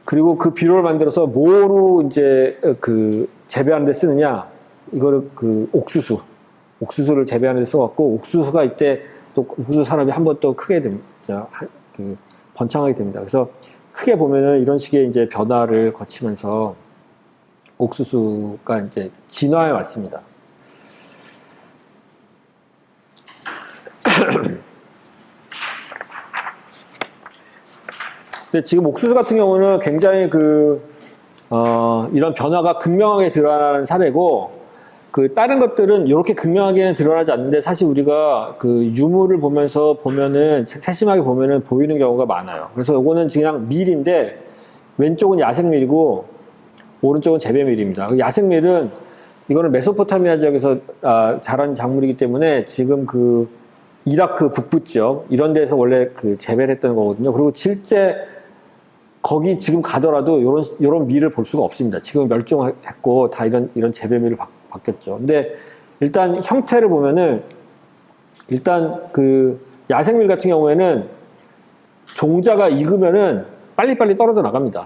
그리고 그 비료를 만들어서 뭐로 이제 그 재배하는 데 쓰느냐? 이거를 그 옥수수를 재배하는 데 써갖고, 옥수수가 이때 또 옥수수 산업이 한 번 또 크게 됩니다. 그 번창하게 됩니다. 그래서 크게 보면은 이런 식의 이제 변화를 거치면서 옥수수가 이제 진화해 왔습니다. 근데 지금 옥수수 같은 경우는 굉장히 이런 변화가 극명하게 드러나는 사례고, 다른 것들은 이렇게 극명하게는 드러나지 않는데, 사실 우리가 유물을 보면은, 세심하게 보면은 보이는 경우가 많아요. 그래서 요거는 그냥 밀인데, 왼쪽은 야생밀이고, 오른쪽은 재배밀입니다. 야생밀은, 이거는 메소포타미아 지역에서 자란 작물이기 때문에, 지금 이라크 북부 지역, 이런 데서 원래 재배를 했던 거거든요. 그리고 실제, 거기 지금 가더라도 요런 밀을 볼 수가 없습니다. 지금 멸종했고, 다 이런 재배밀을 바뀌었죠. 근데 일단 형태를 보면은, 일단 야생밀 같은 경우에는 종자가 익으면은 빨리빨리 떨어져 나갑니다.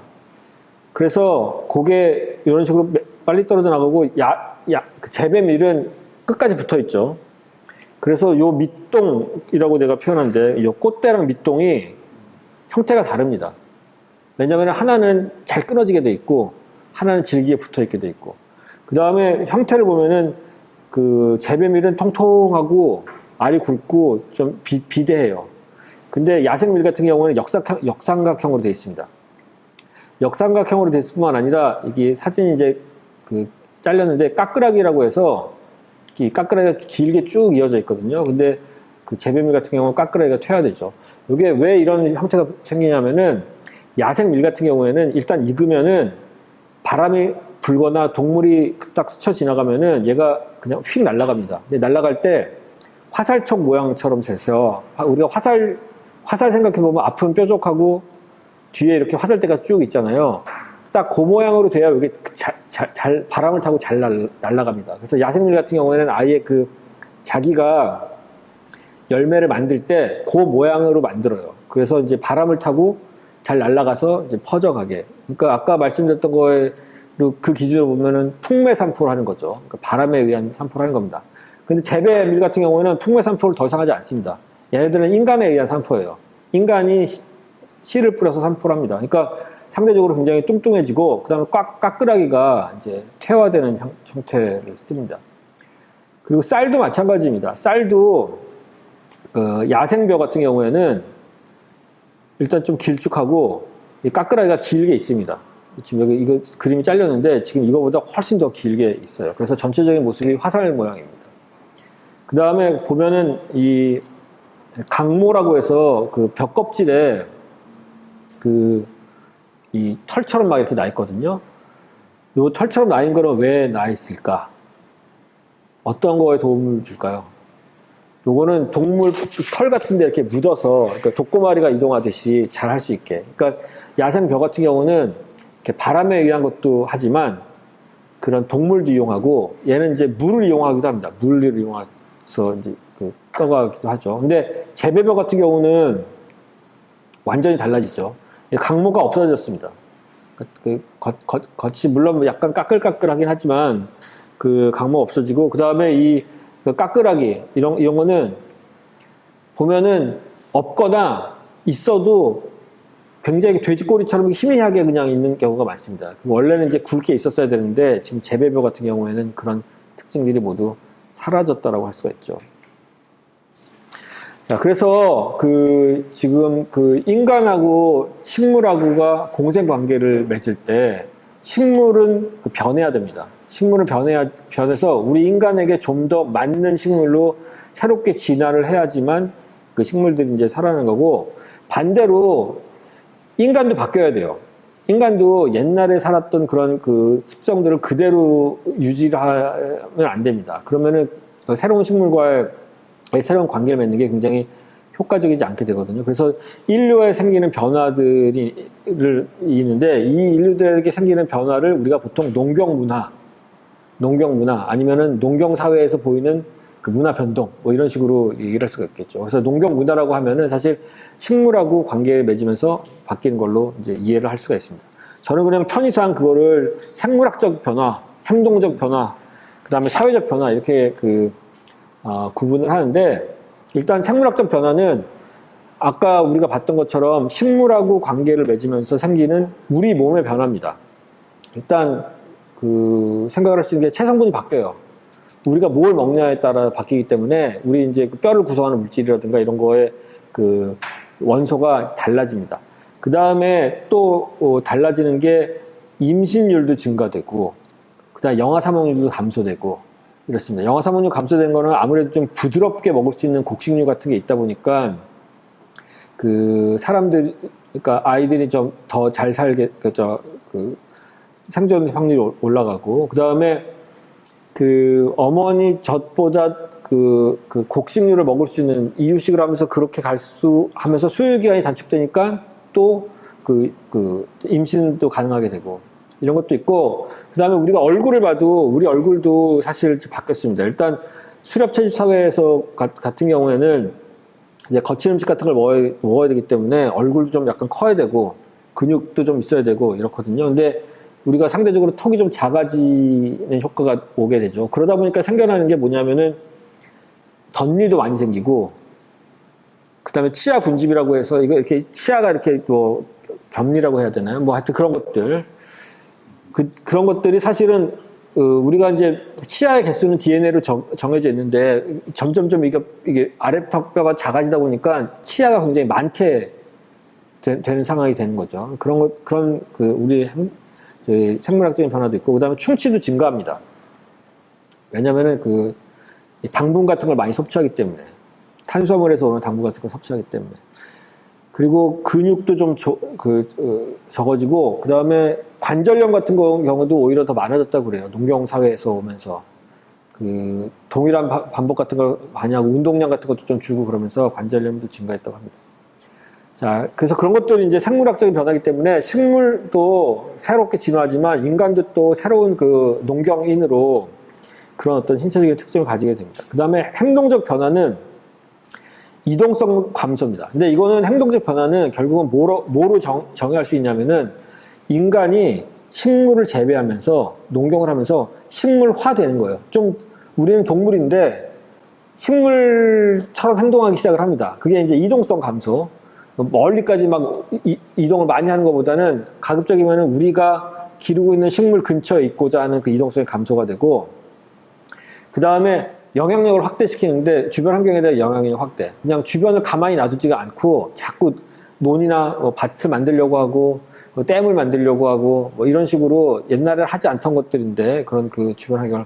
그래서 그게 이런 식으로 빨리 떨어져 나가고, 재배밀은 끝까지 붙어 있죠. 그래서 요 밑동이라고 내가 표현한데, 요 꽃대랑 밑동이 형태가 다릅니다. 왜냐면 하나는 잘 끊어지게 돼 있고, 하나는 질기게 붙어 있게 돼 있고. 그 다음에 형태를 보면은 재배밀은 통통하고 알이 굵고 좀 비대해요. 근데 야생밀 같은 경우는 역삼각형으로 되어 있습니다. 역삼각형으로 되어 있을 뿐만 아니라 이게 사진이 이제 잘렸는데 까끄라기라고 해서 이 까끄라기가 길게 쭉 이어져 있거든요. 근데 재배밀 같은 경우는 까끄라기가 퇴화되죠. 이게 왜 이런 형태가 생기냐면은 야생밀 같은 경우에는 일단 익으면은 바람이 불거나 동물이 딱 스쳐 지나가면은 얘가 그냥 휙 날아갑니다. 근데 날아갈 때 화살촉 모양처럼 돼서, 우리가 화살 생각해보면 앞은 뾰족하고 뒤에 이렇게 화살대가 쭉 있잖아요. 딱 그 모양으로 돼야 이게 잘 바람을 타고 잘 날아갑니다. 그래서 야생밀 같은 경우에는 아예 자기가 열매를 만들 때 그 모양으로 만들어요. 그래서 이제 바람을 타고 잘 날아가서 이제 퍼져가게. 그러니까 아까 말씀드렸던 거에 그 기준으로 보면은 풍매 산포를 하는 거죠. 그러니까 바람에 의한 산포를 하는 겁니다. 근데 재배밀 같은 경우에는 풍매 산포를 더 이상 하지 않습니다. 얘네들은 인간에 의한 산포예요. 인간이 씨를 뿌려서 산포를 합니다. 그러니까 상대적으로 굉장히 뚱뚱해지고, 그 다음에 까끄라기가 이제 퇴화되는 형태를 띱니다. 그리고 쌀도 마찬가지입니다. 쌀도 야생벼 같은 경우에는 일단 좀 길쭉하고 이 까끄라기가 길게 있습니다. 지금 여기 이거 그림이 잘렸는데 지금 이거보다 훨씬 더 길게 있어요. 그래서 전체적인 모습이 화살 모양입니다. 그 다음에 보면은 이 강모라고 해서 벽 껍질에 이 털처럼 막 이렇게 나 있거든요. 이 털처럼 나 있는 거는 왜 나 있을까? 어떤 거에 도움을 줄까요? 요거는 동물 털 같은 데 이렇게 묻어서, 그러니까 독고마리가 이동하듯이 잘 할 수 있게. 그러니까 야생벼 같은 경우는 이렇게 바람에 의한 것도 하지만 그런 동물도 이용하고, 얘는 이제 물을 이용하기도 합니다. 물을 이용해서 이제 떠가기도 하죠. 근데 재배벼 같은 경우는 완전히 달라지죠. 강모가 없어졌습니다. 겉이 물론 약간 까끌까끌하긴 하지만 강모가 없어지고, 그 다음에 이 까끄라기 이런 거는 보면은 없거나 있어도 굉장히 돼지꼬리처럼 희미하게 그냥 있는 경우가 많습니다. 원래는 이제 굵게 있었어야 되는데 지금 재배벼 같은 경우에는 그런 특징들이 모두 사라졌다라고 할 수가 있죠. 자, 그래서 지금 인간하고 식물하고가 공생 관계를 맺을 때 식물은 변해야 됩니다. 식물은 변해서 우리 인간에게 좀 더 맞는 식물로 새롭게 진화를 해야지만 그 식물들이 이제 살아나는 거고, 반대로 인간도 바뀌어야 돼요. 인간도 옛날에 살았던 그런 습성들을 그대로 유지하면 안 됩니다. 그러면은 새로운 식물과의 새로운 관계를 맺는 게 굉장히 효과적이지 않게 되거든요. 그래서 인류에 생기는 변화들이 있는데, 이 인류들에게 생기는 변화를 우리가 보통 농경 문화 아니면은 농경 사회에서 보이는 문화 변동 뭐 이런 식으로 얘기를 할 수가 있겠죠. 그래서 농경 문화라고 하면은 사실 식물하고 관계를 맺으면서 바뀌는 걸로 이제 이해를 할 수가 있습니다. 저는 그냥 편의상 그거를 생물학적 변화, 행동적 변화, 그 다음에 사회적 변화 이렇게 구분을 하는데, 일단 생물학적 변화는 아까 우리가 봤던 것처럼 식물하고 관계를 맺으면서 생기는 우리 몸의 변화입니다. 일단 생각을 할 수 있는 게 체성분이 바뀌어요. 우리가 뭘 먹냐에 따라 바뀌기 때문에 우리 이제 그 뼈를 구성하는 물질이라든가 이런 거에 그 원소가 달라집니다. 그 다음에 또 달라지는 게 임신율도 증가되고, 그 다음에 영아사망률도 감소되고 이렇습니다. 영아사망률 감소된 거는 아무래도 좀 부드럽게 먹을 수 있는 곡식류 같은 게 있다 보니까 사람들, 그러니까 아이들이 좀 더 잘 살게, 생존 확률이 올라가고, 그 다음에 어머니 젖보다 곡식류를 먹을 수 있는 이유식을 하면서 그렇게 하면서 수유기간이 단축되니까 또 임신도 가능하게 되고, 이런 것도 있고, 그 다음에 우리가 얼굴을 봐도 우리 얼굴도 사실 바뀌었습니다. 일단 수렵채집 사회에서 같은 경우에는 이제 거친 음식 같은 걸 먹어야 되기 때문에 얼굴도 좀 약간 커야 되고 근육도 좀 있어야 되고 이렇거든요. 근데 우리가 상대적으로 턱이 좀 작아지는 효과가 오게 되죠. 그러다 보니까 생겨나는 게 뭐냐면은 덧니도 많이 생기고, 그 다음에 치아 분집이라고 해서 이거 이렇게 치아가 이렇게 뭐 겸리라고 해야 되나요? 뭐 하여튼 그런 것들. 그런 것들이 사실은 우리가 이제 치아의 개수는 DNA로 정해져 있는데 점점점 이게 아래턱뼈가 작아지다 보니까 치아가 굉장히 많게 되는 상황이 되는 거죠. 그런 우리 생물학적인 변화도 있고, 그 다음에 충치도 증가합니다. 왜냐면은 당분 같은 걸 많이 섭취하기 때문에, 탄수화물에서 오는 당분 같은 걸 섭취하기 때문에. 그리고 근육도 좀 적어지고, 그 다음에 관절염 같은 경우도 오히려 더 많아졌다고 그래요. 농경 사회에서 오면서. 동일한 반복 같은 걸 많이 하고, 운동량 같은 것도 좀 줄고 그러면서 관절염도 증가했다고 합니다. 자, 그래서 그런 것들이 이제 생물학적인 변화이기 때문에 식물도 새롭게 진화하지만 인간도 또 새로운 농경인으로 그런 어떤 신체적인 특징을 가지게 됩니다. 그 다음에 행동적 변화는 이동성 감소입니다. 근데 이거는 행동적 변화는 결국은 뭐로 정의할 수 있냐면은 인간이 식물을 재배하면서 농경을 하면서 식물화 되는 거예요. 우리는 동물인데 식물처럼 행동하기 시작을 합니다. 그게 이제 이동성 감소. 멀리까지 막 이동을 많이 하는 것보다는 가급적이면 우리가 기르고 있는 식물 근처에 있고자 하는 그 이동성의 감소가 되고, 그 다음에 영향력을 확대시키는데 주변 환경에 대한 영향력 확대. 그냥 주변을 가만히 놔두지가 않고 자꾸 논이나 밭을 만들려고 하고 댐을 만들려고 하고 이런 식으로 옛날에 하지 않던 것들인데 그런 주변 환경을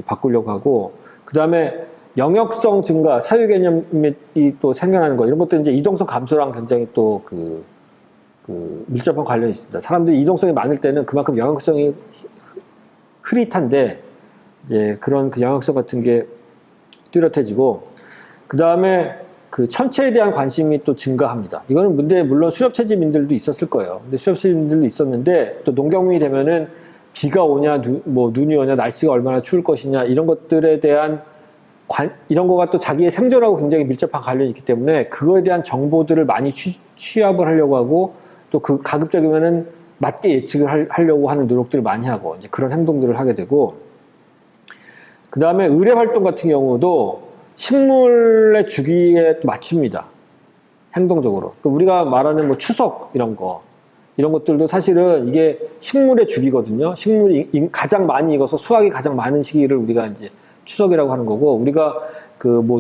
바꾸려고 하고, 그 다음에 영역성 증가, 사유 개념이 또 생겨나는 거, 이런 것들은 이제 이동성 감소랑 굉장히 또 밀접한 관련이 있습니다. 사람들이 이동성이 많을 때는 그만큼 영역성이 흐릿한데, 이제 그런 영역성 같은 게 뚜렷해지고, 그 다음에 천체에 대한 관심이 또 증가합니다. 이거는 물론 수렵채집인들도 있었을 거예요. 근데 수렵채집인들도 있었는데, 또 농경민이 되면은 비가 오냐, 눈이 오냐, 날씨가 얼마나 추울 것이냐, 이런 것들에 대한 이런 거가 또 자기의 생존하고 굉장히 밀접한 관련이 있기 때문에 그거에 대한 정보들을 많이 취합을 하려고 하고, 또 가급적이면은 맞게 예측을 하려고 하는 노력들을 많이 하고, 이제 그런 행동들을 하게 되고, 그 다음에 의뢰 활동 같은 경우도 식물의 주기에 또 맞춥니다. 행동적으로. 우리가 말하는 추석 이런 것들도 사실은 이게 식물의 주기거든요. 식물이 가장 많이 익어서 수확이 가장 많은 시기를 우리가 이제 추석이라고 하는 거고, 우리가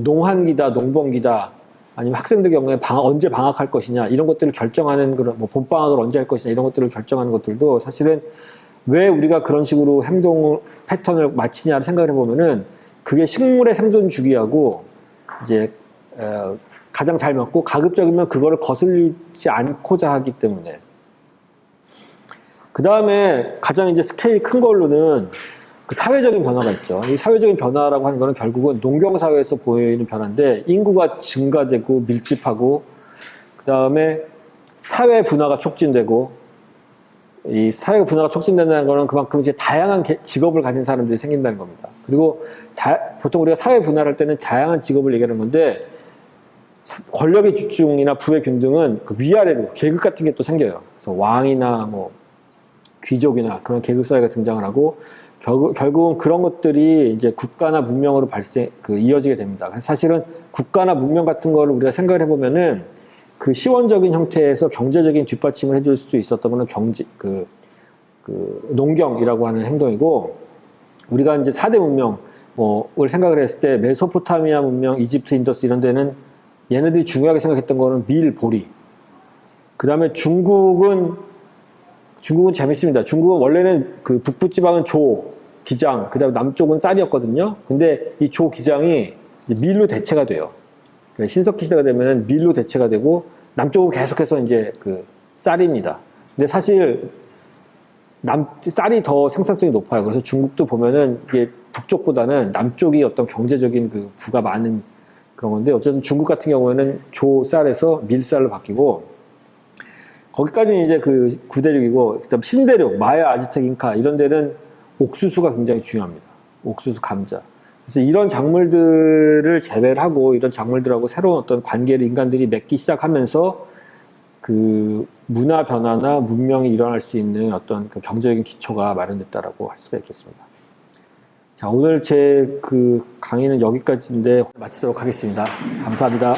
농한기다, 농번기다, 아니면 학생들 경우에 언제 방학할 것이냐, 이런 것들을 결정하는 봄방학을 언제 할 것이냐, 이런 것들을 결정하는 것들도 사실은 왜 우리가 그런 식으로 행동 패턴을 맞추냐를 생각을 해보면은 그게 식물의 생존 주기하고 이제 가장 잘 맞고, 가급적이면 그거를 거슬리지 않고자 하기 때문에. 그 다음에 가장 이제 스케일 큰 걸로는 사회적인 변화가 있죠. 이 사회적인 변화라고 하는 거는 결국은 농경사회에서 보이는 변화인데, 인구가 증가되고 밀집하고, 그 다음에 사회 분화가 촉진되고, 이 사회 분화가 촉진된다는 거는 그만큼 이제 다양한 직업을 가진 사람들이 생긴다는 겁니다. 그리고 보통 우리가 사회 분화를 할 때는 다양한 직업을 얘기하는 건데, 권력의 집중이나 부의 균등은 위아래로 계급 같은 게 또 생겨요. 그래서 왕이나 귀족이나 그런 계급 사회가 등장을 하고 결국은 그런 것들이 이제 국가나 문명으로 이어지게 됩니다. 그래서 사실은 국가나 문명 같은 거를 우리가 생각을 해보면은 그 시원적인 형태에서 경제적인 뒷받침을 해줄 수 있었던 거는 농경이라고 하는 행동이고, 우리가 이제 4대 문명을 생각을 했을 때 메소포타미아 문명, 이집트, 인더스 이런 데는 얘네들이 중요하게 생각했던 거는 밀, 보리. 그 다음에 중국은 재밌습니다. 중국은 원래는 그 북부 지방은 조, 기장, 그 다음에 남쪽은 쌀이었거든요. 근데 이 조, 기장이 이제 밀로 대체가 돼요. 그러니까 신석기 시대가 되면은 밀로 대체가 되고, 남쪽은 계속해서 이제 그 쌀입니다. 근데 사실 쌀이 더 생산성이 높아요. 그래서 중국도 보면은 이게 북쪽보다는 남쪽이 어떤 경제적인 그 부가 많은 그런 건데, 어쨌든 중국 같은 경우에는 조 쌀에서 밀쌀로 바뀌고, 거기까지는 이제 그 구대륙이고, 그다음 신대륙, 마야, 아즈텍, 잉카 이런 데는 옥수수가 굉장히 중요합니다. 옥수수, 감자. 그래서 이런 작물들을 재배를 하고 이런 작물들하고 새로운 어떤 관계를 인간들이 맺기 시작하면서 그 문화 변화나 문명이 일어날 수 있는 어떤 그 경제적인 기초가 마련됐다라고 할 수가 있겠습니다. 자, 오늘 제 그 강의는 여기까지인데 마치도록 하겠습니다. 감사합니다.